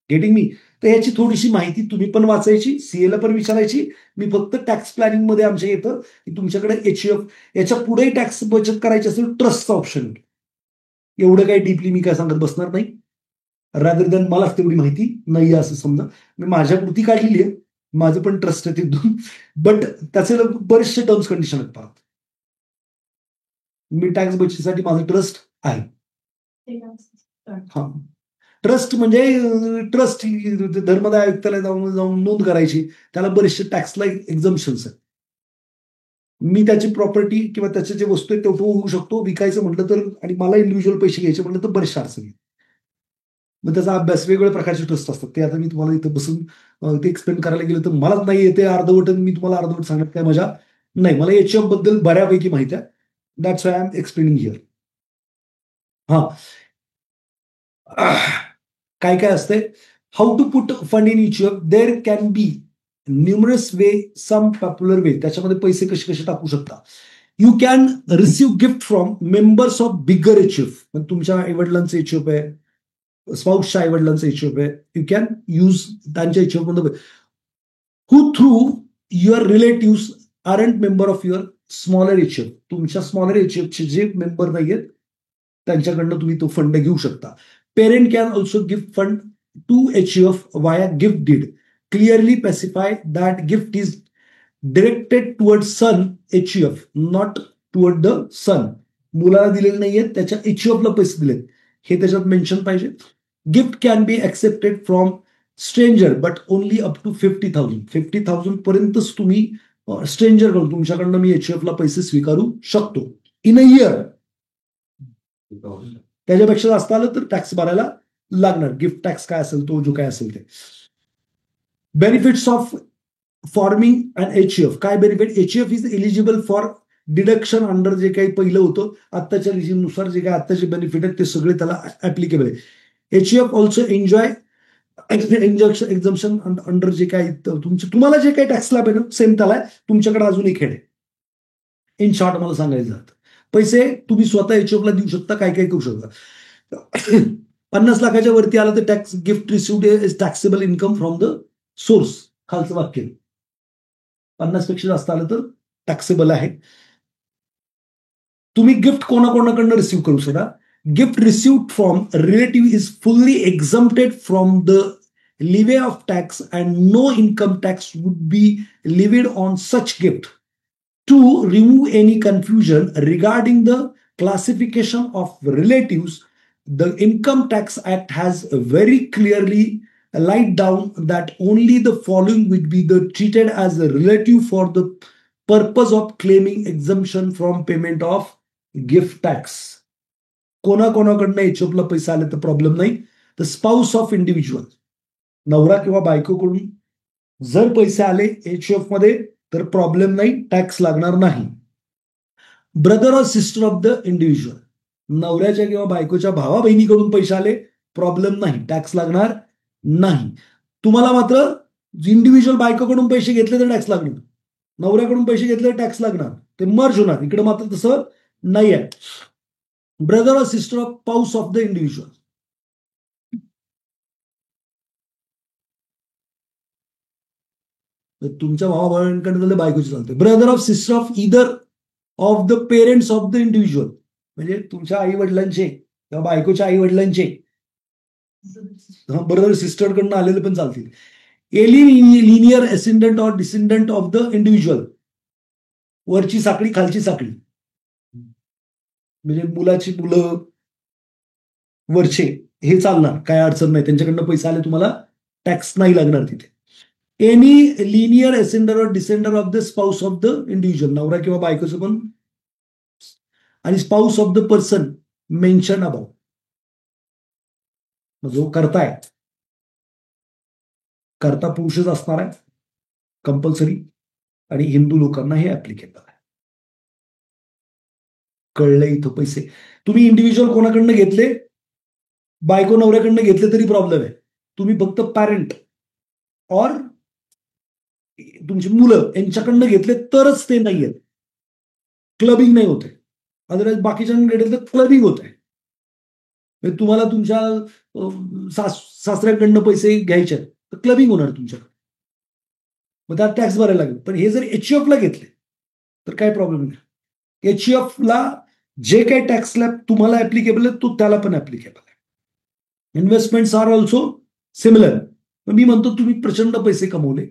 Getting me? तर याची थोडीशी माहिती तुम्ही पण वाचायची, CA ला पण विचारायची. मी फक्त टॅक्स प्लॅनिंग मध्ये आमच्या येतं की तुमच्याकडे HUF, याच्या पुढे टॅक्स बचत करायची असेल ट्रस्टचा ऑप्शन. एवढं काही डीपली मी काय सांगत बसणार नाही, रादर दॅन मलाच तेवढी माहिती नाही असं समजा. मी माझ्या कृती काढलेली आहे, माझं पण ट्रस्ट आहे तिथून, बट त्याचे बरेचसे टर्म्स कंडिशन आहेत. परत मी टॅक्स बचतीसाठी माझं ट्रस्ट आहे. हा, ट्रस्ट म्हणजे ट्रस्ट धर्मदाय आयुक्तालय जाऊन नोंद करायची, त्याला बरेचसे टॅक्सला एक्झम्पशन्स आहेत. मी त्याची प्रॉपर्टी किंवा त्याचे जे वस्तू आहेत ते होऊ शकतो, विकायचं म्हटलं तर, आणि मला इंडिव्हिज्युअल पैसे घ्यायचे म्हटलं तर बरेचशे अडचणी. मग त्याचा अभ्यास, वेगवेगळ्या प्रकारचे ट्रस्ट असतात, ते आता मी तुम्हाला इथं बसून ते एक्सप्लेन करायला गेलं तर मलाच नाही येते अर्धवट, मी तुम्हाला अर्धवट सांगत काय मजा नाही. मला HUF बद्दल बऱ्यापैकी माहिती आहे, that's why I am explaining here. हा, काय काय असते, how to put fund in HUF. There can be numerous way, some popular way. त्याच्यामध्ये पैसे कसे कसे टाकू शकता. You can receive gift from members of bigger HUF. तुमच्या आईवडिलांचं HUF आहे, स्पाउसच्या आईवडिलांचं HUF आहे, यू कॅन यूज त्यांच्या HUF मध्ये. Who through your relatives aren't member of your smaller HUF. तुमच्या स्मॉलर HUFचे जे मेंबर नाहीयेत त्यांच्याकडनं तुम्ही तो फंड घेऊ शकता. Parent can also gift fund to HUF via gift deed. Clearly specify that gift is directed toward son HUF, not toward the son. मुलाला दिलेले नाहीयेत, त्याच्या HUF ला पैसे दिलेत हे त्याच्यात मेन्शन पाहिजे. Gift can be accepted from stranger but only up to 50,000 पर्यंतच तुम्ही स्ट्रेंजर कडून तुमच्याकडनं मी HUF ला पैसे स्वीकारू शकतो इन अ इयर. त्याच्यापेक्षा जास्त आलं तर टॅक्स भरायला लागणार. गिफ्ट टॅक्स काय असेल तो जो काय असेल ते. Benefits of forming and HUF. काय benefit? HUF is eligible for deduction under जे काही पहिलं होतं आत्ताच्या रिजिमनुसार जे काही आत्ताचे बेनिफिट आहेत ते सगळे त्याला ऍप्लिकेबल आहे. HUF ऑल्सो एन्जॉय एक्झम्पशन अंडर जे काही तुम्हाला जे काही टॅक्स लाभ आहे ना सेम त्याला तुमच्याकडे अजून एक हेड आहे. इन शॉर्ट मला सांगायचं जातं पैसे तुम्ही स्वतः HUF ला देऊ शकता, काय काय करू शकता. 50 लाखाच्या वरती आलं तर tax gift received is taxable income from the source. खालचं वाक्य 50 पेक्षा जास्त आलं तर टॅक्सेबल आहे. तुम्ही गिफ्ट कोणाकोणाकडनं रिसिव्ह करू शकता. Gift received from relative is fully exempted from the levy of tax and no income tax would be levied on such gift. To remove any confusion regarding the classification of relatives, the Income Tax Act has very clearly laid down that only the following would be treated as a relative for the purpose of claiming exemption from payment of gift tax. कोणाकोणाकडनं HUF ला पैसे आले तर problem नाही. The spouse of individual, नवरा किंवा बायकोकडून जर पैसे आले HUF मध्ये तर प्रॉब्लेम नाही, टॅक्स लागणार नाही. ब्रदर और सिस्टर ऑफ द इंडिव्हिज्युअल, नवऱ्याच्या किंवा बायकोच्या भावा बहिणीकडून पैसे आले प्रॉब्लेम नाही, टॅक्स लागणार नाही. तुम्हाला मात्र इंडिव्हिज्युअल बायकोकडून पैसे घेतले तर टॅक्स लागणार, नवऱ्याकडून पैसे घेतले तर टॅक्स लागणार, ते मर्ज होणार. इकडे मात्र तसं नाही आहे. ब्रदर और sister of spouse of the individual, तुमच्या भावा बहिणीकडे झालं बायकोची चालते. Brother of sister of either of the parents of the individual, म्हणजे तुमच्या आई वडिलांचे किंवा बायकोच्या आई वडिलांचे ब्रदर सिस्टरकडनं आलेले पण चालतील. Any linear ascendant or descendant of the individual, वरची साखळी खालची साखळी, म्हणजे मुलाची मुलं वरचे हे चालणार, काय अडचण नाही, त्यांच्याकडनं पैसे आले तुम्हाला टॅक्स नाही लागणार तिथे. एनी लिनियर एसेंडर और descender of the spouse of the individual, नवरा किंवा बायकोचं पण, आणि spouse of the person mention about, जो करताय करता पुरुषच असणार आहे कंपल्सरी, आणि हिंदू लोकांना हे ऍप्लिकेबल आहे. कळलं इथं? पैसे तुम्ही इंडिव्हिज्युअल कोणाकडनं घेतले, बायको नवऱ्याकडनं घेतले तरी प्रॉब्लेम आहे. तुम्ही फक्त पॅरेंट और तुमची मुलं यांच्याकडनं घेतले तरच ते नाही आहेत, क्लबिंग नाही होते. अदरवाईज बाकीच्यांकडे घेतले तर क्लबिंग होत आहे. तुम्हाला तुमच्या सासऱ्याकडनं पैसे घ्यायचे आहेत तर क्लबिंग होणार तुमच्याकडे, मग त्यात टॅक्स भरायला लागेल. पण हे जर HUF ला घेतले तर काय प्रॉब्लेम नाही. HUF ला जे काही टॅक्स स्लॅब तुम्हाला ऍप्लिकेबल आहे तो त्याला पण ऍप्लिकेबल आहे. Investments are also similar. मी म्हणतो तुम्ही प्रचंड पैसे कमवले,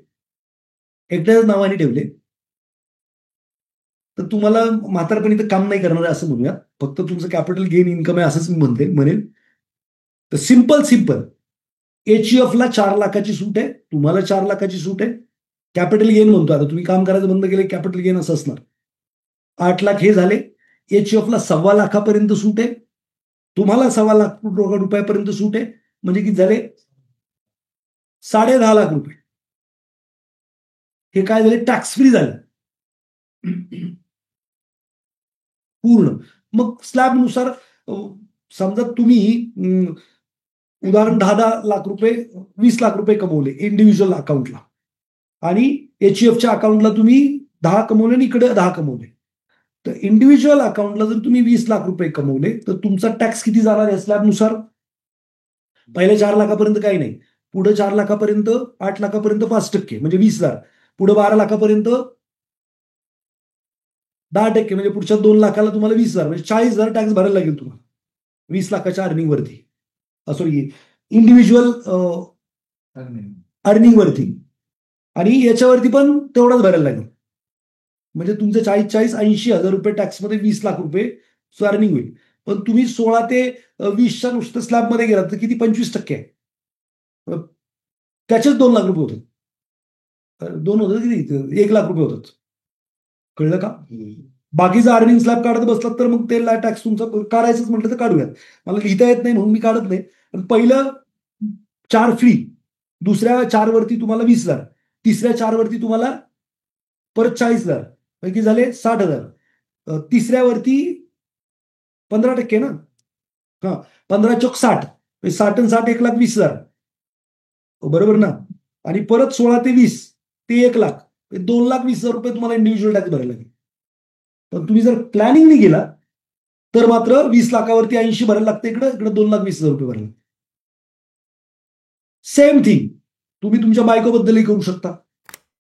एकट्याच नावाने ठेवले, तर तुम्हाला म्हातारपणी तर काम नाही करणार आहे असं म्हणूया, फक्त तुमचं कॅपिटल गेन इन्कम आहे असंच मी म्हणेन. तर सिम्पल HUF ला 4 लाखाची सूट आहे, तुम्हाला 4 लाखाची सूट आहे. कॅपिटल गेन म्हणतो, आता तुम्ही काम करायचं बंद केले कॅपिटल गेन असं असणार. 8 लाख हे झाले. HUF ला 1.25 लाखापर्यंत सूट आहे, तुम्हाला 1.25 लाख रुपयापर्यंत सूट आहे, म्हणजे किती झाले 10.5 लाख रुपये. हे काय झाले, टॅक्स फ्री झाले पूर्ण. मग स्लॅबनुसार समजा तुम्ही उदाहरण 10 लाख रुपये 20 लाख रुपये कमवले इंडिव्हिज्युअल अकाउंटला, आणि HUFच्या अकाउंटला तुम्ही 10 कमवले आणि इकडे 10 कमवले, तर इंडिव्हिज्युअल अकाउंटला जर तुम्ही 20 लाख रुपये कमवले तर तुमचा टॅक्स किती जाणार या स्लॅबनुसार. पहिल्या 4 लाखापर्यंत काही नाही, पुढे 4 लाखापर्यंत 8 लाखापर्यंत 5% म्हणजे 20,000, पुढे 12 लाखापर्यंत 10% म्हणजे पुढच्या 2 लाखाला तुम्हाला 20,000 म्हणजे 40,000 टॅक्स भरायला लागेल तुम्हाला 20 लाखाच्या अर्निंगवरती, सॉरी इंडिव्हिज्युअल अर्निंगवरती, आणि याच्यावरती पण तेवढाच भरायला लागेल. म्हणजे तुमचे 40-80 हजार रुपये टॅक्समध्ये 20 लाख रुपये अर्निंग होईल. पण तुम्ही 16 ते 20च्या नुसतं स्लॅबमध्ये गेलात तर किती 25% आहे. त्याचेच 2 लाख रुपये होतात. 2 होतात किती? 1 लाख रुपये होतात. कळलं का? बाकीचा अर्निंग स्लॅब काढत बसलात तर मग ते टॅक्स तुमचा काढायचंच म्हटलं तर काढूयात. मला लिहिता येत नाही म्हणून मी काढत नाही. पण पहिलं 4 फ्री, दुसऱ्या 4 वरती तुम्हाला 20,000, तिसऱ्या 4 वरती तुम्हाला परत 40,000, पैकी झाले 60,000. तिसऱ्यावरती 15% ना, हा, 15 चोक 60, 60 आणि 60 1,20,000, बरोबर ना. आणि परत 16 ते 20 ते 1 लाख, 2,20,000 रुपये तुम्हाला इंडिव्हिज्युअल टॅक्स भरायला लागेल. पण तुम्ही जर प्लॅनिंग नाही केला तर मात्र 20 लाखावरती 80 भरायला लागते, इकडे 2,20,000 रुपये भरायला. सेम थिंग तुम्ही तुमच्या बायकोबद्दलही करू शकता.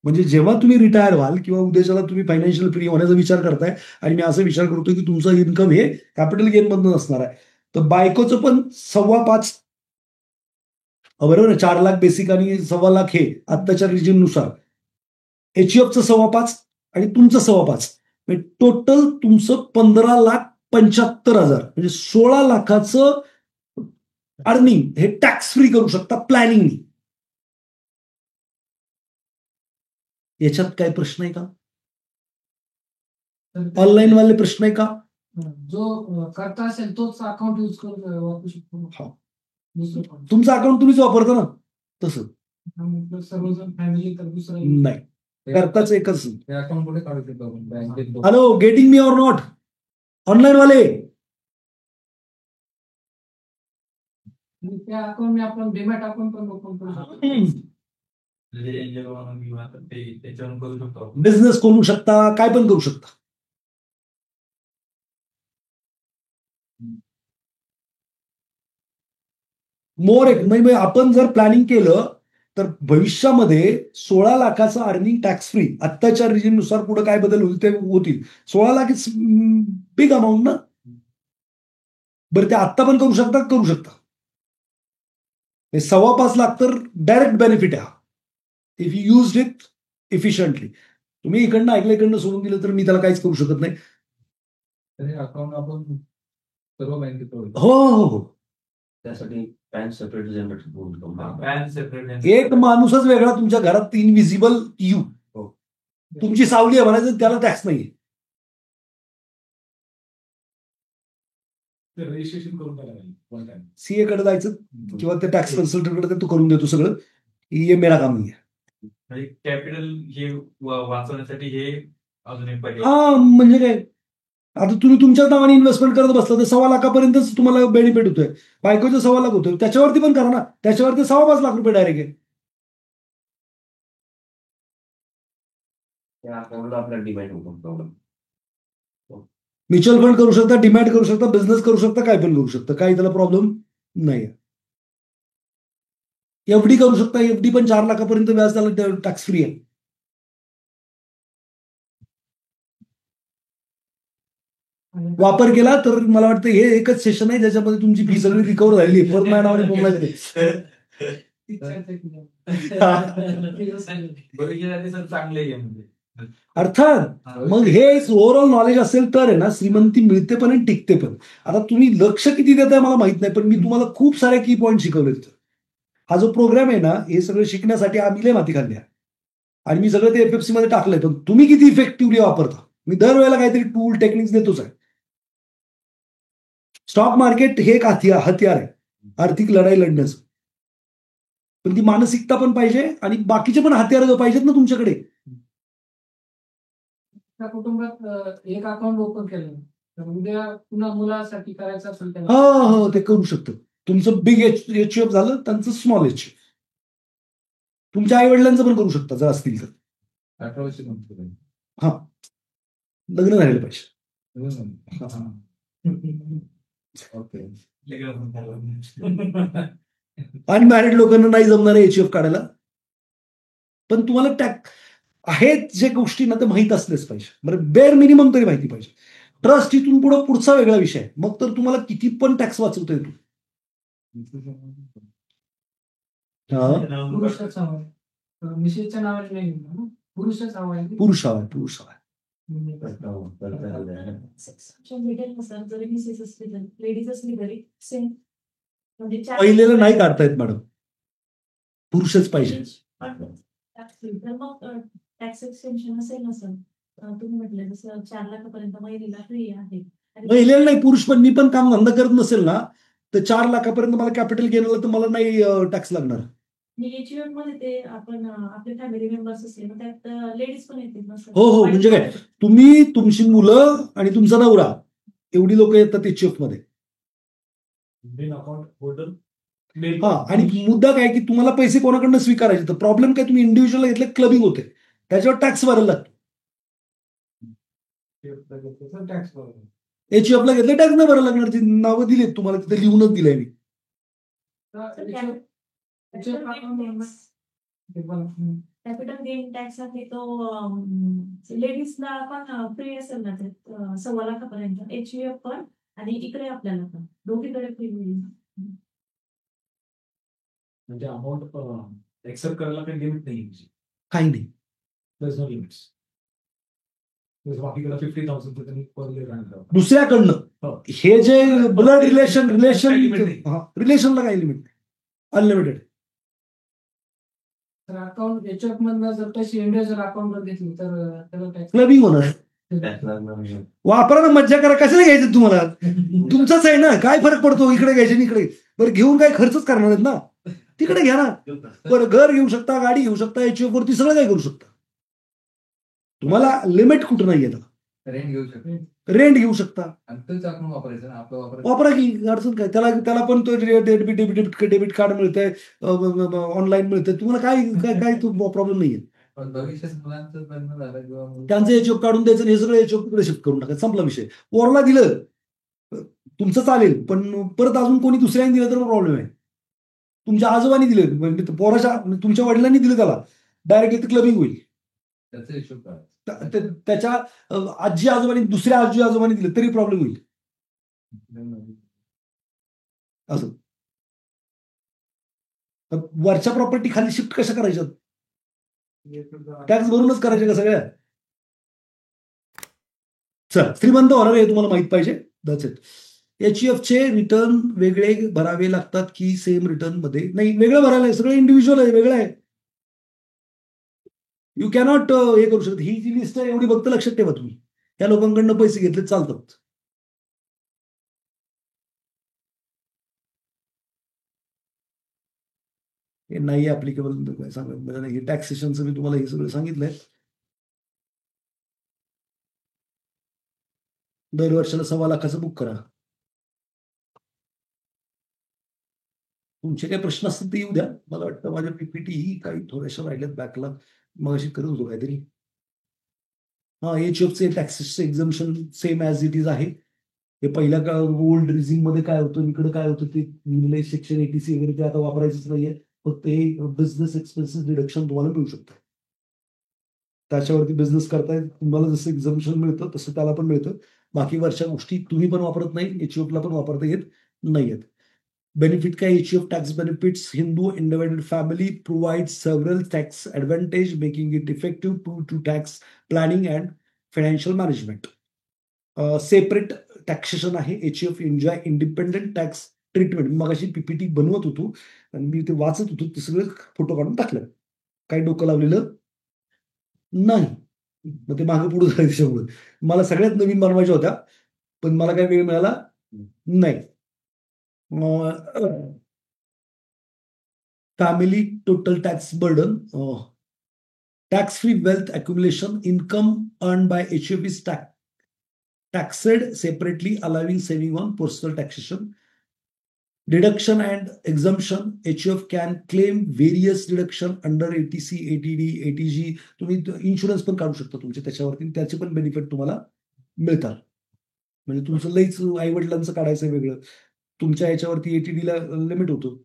म्हणजे जेव्हा तुम्ही रिटायर व्हाल किंवा उद्याच्याला तुम्ही फायनान्शियल फ्री होण्याचा विचार करताय, आणि मी असा विचार करतो की तुमचं इन्कम हे कॅपिटल गेन मधून असणार आहे, तर बायकोचं पण 5.25, बरोबर आहे, 4 लाख बेसिक आणि 1.25 लाख हे आत्ताच्या रिजिमनुसार, HUFचं 5.25 आणि तुमचं 5.25, म्हणजे टोटल तुमचं 15,75,000, म्हणजे 16 लाखाचं अर्निंग हे टॅक्स फ्री करू शकता प्लॅनिंगनी. याच्यात काय प्रश्न आहे का? ऑनलाईन वाले प्रश्न आहे का? जो करता असेल तोच अकाउंट यूज करून वापरू शकतो. हा. दुसरं कोण? तुमचं अकाउंट तुम्हीच वापरता ना, तसं मग सर्वजण फॅमिली तर दुसरं नाही, करताच एकच. ते अकाउंट कुठे काढू शकतो आपण बँकेत? Hello, getting me or not? Online वाले आणि त्या अकाउंटने आपण डीमॅट अकाउंट पण ओपन करू शकतो. त्याच्यावरून करू शकतो. बिझनेस करू शकता, काय पण करू शकता. मोर एक म्हणजे आपण जर प्लॅनिंग केलं तर भविष्यामध्ये 16 लाखाचं अर्निंग टॅक्स फ्री, आत्ताच्या रिजिमनुसार पुढे काय बदल होईल ते होतील. 16 लाख इज बिग अमाऊंट ना. बरं, ते आत्ता पण करू शकता, 5.25 लाख तर डायरेक्ट बेनिफिट आहे, if you use it efficiently. तुम्ही इकडनं ऐकलं, इकडनं सोडून दिलं तर मी त्याला काहीच करू शकत नाही. अकाउंट आपण सर्व बँकेत करू. हो हो हो, त्यासाठी pan separate generate pan separate. एक माणूसच वेगळा तुमच्या घरात, इनव्हिजिबल यू, तुमची सावली आहे म्हणायचं, त्याला टॅक्स नाही. रजिस्ट्रेशन करून टाकायला सीए कडे जायचं किंवा ते टॅक्स कन्सल्टंटकडे, तो करून देतो सगळं. ये मेरा काम नाही आहे. कॅपिटल हे वाचवण्यासाठी हे अजून एक पर्याय. हा, म्हणजे काय, आता तुम्ही तुमच्याच नावाने इन्व्हेस्टमेंट करत बसला तर 1.25 लाखापर्यंतच तुम्हाला बेनिफिट होतोय. बायकोचं 1.25 लाख होतोय, त्याच्यावरती पण करा ना, त्याच्यावरती 5.25 लाख रुपये डायरेक्ट आहे. त्या अकाउंटला आपला डिमॅट होतो प्रॉब्लेम. म्युच्युअल फंड करू शकता, डिमॅट करू शकता, बिझनेस करू शकता, काय पण करू शकता, काही त्याला प्रॉब्लेम नाही. एफडी करू शकता, एफडी पण 4 लाखापर्यंत व्याज त्याला टॅक्स फ्री आहे. वापर केला तर मला वाटतं हे एकच सेशन आहे ज्याच्यामध्ये तुमची फी सगळी रिकव्हर झालेली आहे. परत माझ्या नावाने बोलायचं सर चांगले म्हणजे अर्थात. मग हे ओव्हरऑल नॉलेज असेल तर आहे ना, श्रीमंती मिळते पण आणि टिकते पण. आता तुम्ही लक्ष किती देताय मला माहित नाही, पण मी तुम्हाला खूप सारे की पॉईंट शिकवले. हा जो प्रोग्राम आहे ना, हे सगळं शिकण्यासाठी आम्ही लय माती खाल्ली आहे, आणि मी सगळं ते FFC मध्ये टाकलंय. पण तुम्ही किती इफेक्टिव्हली वापरता, मी दरवेळेला काहीतरी टूल टेक्निक्स देतोच आहे. स्टॉक मार्केट हे एक हत्यार आहे आर्थिक लढाई लढण्याचं, पण ती मानसिकता पण पाहिजे आणि बाकीचे पण हत्यार पाहिजेत ना तुमच्याकडे. त्या कुटुंबात एक अकाउंट ओपन केलं तर उद्या पुन्हा मुलासाठी करायचं असेल तर हो, ते करू शकतो. तुमचं बिग HUF झालं, त्यांचं स्मॉल HUF. तुमच्या आई वडिलांचं पण करू शकता जर असतील तर. 18 वर्ष कंप्लीट. हा, लग्न झालेलं पाहिजे. ओके. अनमॅरिड लोकांना नाही जमणार HUF काढायला, पण तुम्हाला आहेत जे गोष्टी ना ते माहीत असलेच पाहिजे. बरं, बेअर मिनिमम तरी माहिती पाहिजे. ट्रस्ट इथून पुढचा वेगळा विषय आहे, मग तर तुम्हाला किती पण टॅक्स वाचवता येतो. पुरुषाच हवाय, मिसेसच्या नावाने नाही घेणार ना, पुरुषच हवाय. पुरुष हवा. भेटेल ना सर, जरी मिसेस असली तरी, लेडीज असली तरी सेम. म्हणजे पहिलेला नाही काढतायत मॅडम, पुरुषच पाहिजे. पण जर मग टॅक्स एक्सटेन्शन असेल नसेल तुम्ही म्हटलं जसं 4 लाखापर्यंत महिलेला फ्री आहे आणि महिलेला नाही, पुरुष पण, मी पण काम धंदा करत नसेल ना तर 4 लाखापर्यंत मला कॅपिटल गेन आलं तर मला नाही टॅक्स लागणार. EHF मध्ये ते आपण आपले फॅमिली मेंबर्स असले मग त्यात लेडीज पण येतील ना सर? हो, हो, म्हणजे काय, तुम्ही, तुमची मुलं आणि तुमचा नवरा एवढी लोक येतात EHF मध्ये. मेन अकाउंट होल्डर हा, आणि मुद्दा काय की तुम्हाला पैसे कोणाकडनं स्वीकारायचे, तर प्रॉब्लेम काय, तुम्ही इंडिव्हिज्युअल घेतले क्लबिंग होते, त्याच्यावर टॅक्स भरायला लागतो. टॅक्स बरोबर. EHF ला घेतले टॅक्स नाही भरायला लागणार, ती नावं दिलीत तुम्हाला, तिथे लिहूनच दिलंय मी. कॅपिटल गेन टॅक्स आहे तो लेडीजला पण फ्री असेल ना ते 1.25 लाखापर्यंत EHF पण आणि इकडे आपल्याला पण दोघीकडे फ्री होईल. म्हणजे अमाऊंट एक्सेप्ट करायला काही लिमिट नाही. काही नाही. There's no limits. बाकीकडे 50,000 तर त्यांनी per year राहणार. दुसऱ्याकडनं हो. हे जे ब्लड रिलेशन काही limit नाही. रिलेशनला काही लिमिट नाही, अनलिमिटेड. तर अकाउंट EHF मधनं जर पैसे इंडिव्हिज्युअल अकाउंटवर घेतली तर त्याला टॅक्स क्लबिंग होणार. टॅक्स लागणार नाही. वापरा ना, मज्जा करा, कशाला घ्यायचं तुम्हाला, तुमचंच आहे ना, काय फरक पडतो इकडे घ्यायचे आणि इकडे. बरं, घेऊन काय खर्चच करणार आहेत ना, तिकडे घ्या ना. बरं, घर घेऊ शकता, गाडी घेऊ शकता, EHF वरती सगळं काय करू शकता. तुम्हाला लिमिट कुठं नाही येतं. रेंट घेऊ शकतो रेंट घेऊ शकता, आणि तेच आपण वापरायचं ना, आपलं वापरायचं. वापरा की, अडचण काय, त्याला पण तो डेबिट कार्ड मिळतंय, ऑनलाईन मिळतंय, तुम्हाला काय काय प्रॉब्लेम नाहीये. पण भविष्यात मुलांचं लग्न झालं किंवा त्यांचं EHF काढून द्यायचं, हे सगळं EHF तिकडे शिफ्ट करून टाकायचं, संपला विषय. पोराला दिलं तुमचं चालेल, पण परत अजून कोणी दुसऱ्याने दिलं तर प्रॉब्लेम आहे. तुमच्या आजोबांनी दिलं, म्हणजे पोराच्या, तुमच्या वडिलांनी दिलं, त्याला डायरेक्टली क्लबिंग होईल. त्याचा हिशोब काय त्याच्या आजी आजोबांनी, दुसऱ्या आजी आजोबांनी दिलं तरी प्रॉब्लेम होईल. असं वरच्या प्रॉपर्टी खाली शिफ्ट कशा करायच्या, टॅक्स भरूनच करायचे का सगळ्या. चल, श्रीमंत होणार हे तुम्हाला माहित पाहिजे. That's it. EHF चे रिटर्न वेगळे भरावे लागतात की सेम रिटर्न मध्ये? नाही, वेगळं भरायला आहे, सगळं इंडिव्हिज्युअल आहे, वेगळं आहे. यू कॅनॉट हे करू शकत. ही जी लिस्ट आहे एवढी फक्त लक्षात ठेवा तुम्ही, या लोकांकडनं पैसे घेतले चालतात. हे नाही ऍप्लिकेबल, काय सांगत नाही. टॅक्सेशनचं मी तुम्हाला हे सगळं सांगितलंय. दर वर्षाला 1.25 लाखाचं बुक करा. तुमचे काही प्रश्न असतील ते येऊ द्या. मला वाटतं माझ्या PPT ही काही थोड्याशा राहिल्यात बॅकला, मग अशी करत होतो काहीतरी. हा, EHFचे टॅक्सेसचे एक्झम्पशन सेम ॲज इट इज आहे. हे पहिल्या का ओल्ड रिझिम मध्ये काय होतं, इकडे काय होतं ते लिहिलंय, सेक्शन 80C वगैरे, ते आता वापरायचंच नाहीये. फक्त हे बिझनेस एक्सपेन्सेस डिडक्शन तुम्हाला मिळू शकतं. त्याच्यावरती बिझनेस करताय, तुम्हाला जसं एक्झम्पशन मिळतं तसं त्याला पण मिळतं. बाकी वरच्या गोष्टी तुम्ही पण वापरत नाही, EHF ला पण वापरता येत नाहीयेत. बेनिफिट काय, EHF tax benefits, Hindu individual family provide several tax advantage making it effective to tax planning and financial management. Separate taxation आहे. EHF enjoy independent tax treatment. मग अशी PPT बनवत होतो आणि मी ते वाचत होतो, ते सगळं फोटो काढून टाकलं, काही डोकं लावलेलं नाही. मग ते मागे पुढे झालं त्याच्यामुळे. मला सगळ्यात नवीन बनवायच्या होत्या, पण मला काही वेळ मिळाला नाही. Family total tax burden, tax free wealth accumulation, income earn by EHF is taxed separately, allowing saving on personal taxation. Deduction and exemption, EHF can claim various deduction under ATC, ATD, ATG. तुम्ही insurance पण काढू शकता तुमचे त्याच्यावरती, त्याचे पण benefit तुम्हाला मिळतात. म्हणजे तुमचं लईच आई वडिलांचं काढायचं वेगळं, तुमच्या याच्यावरती ATD ला लिमिट होतो,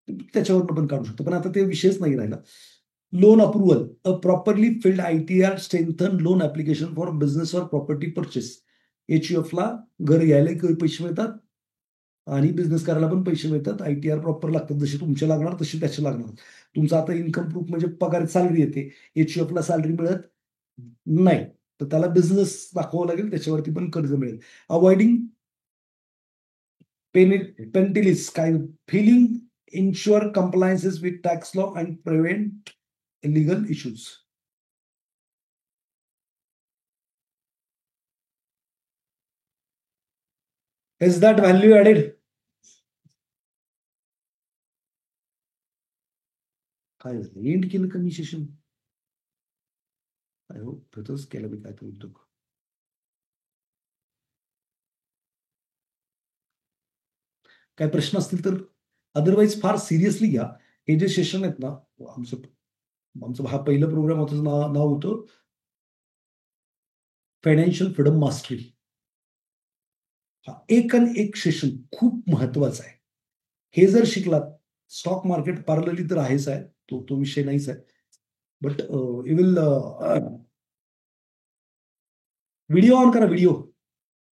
त्याच्यावरनं पण काढू शकतो. पण आता ते विषयच नाही राहिला. Loan approval, a properly field ITR strengthen loan application for business और प्रॉपर्टी परचेस. EHF ला घर घ्यायला पैसे मिळतात आणि बिझनेस करायला पण पैसे मिळतात. ITR प्रॉपर लागतात, जशी तुमचे लागणार तशी त्याचे लागणार. तुमचा आता इन्कम प्रूफ म्हणजे पगार सॅलरी येते, EHF ला सॅलरी मिळत नाही, तर त्याला बिझनेस दाखवावं लागेल, त्याच्यावरती पण कर्ज मिळेल. अवॉइडिंग पेनिटिलीज, काय feeling ensure compliances with tax law and prevent illegal issues. Is that value added? काय एंड केलं का मी सेशन? आय होप तसंच केलं मी काय उद्योग. काय प्रश्न असतील तर अदरवाईज फार सिरियसली घ्या. हे जे सेशन आहेत ना, आमचं हा पहिला प्रोग्राम होता, नाव होतं फायनान्शियल फ्रीडम मास्टरी. हा एक आणि एक सेशन खूप महत्वाचा आहे. हे जर शिकलात, स्टॉक मार्केट पॅरलली तर आहेच आहे, तो विषय नाहीच आहे, but you will video on करा, व्हिडिओ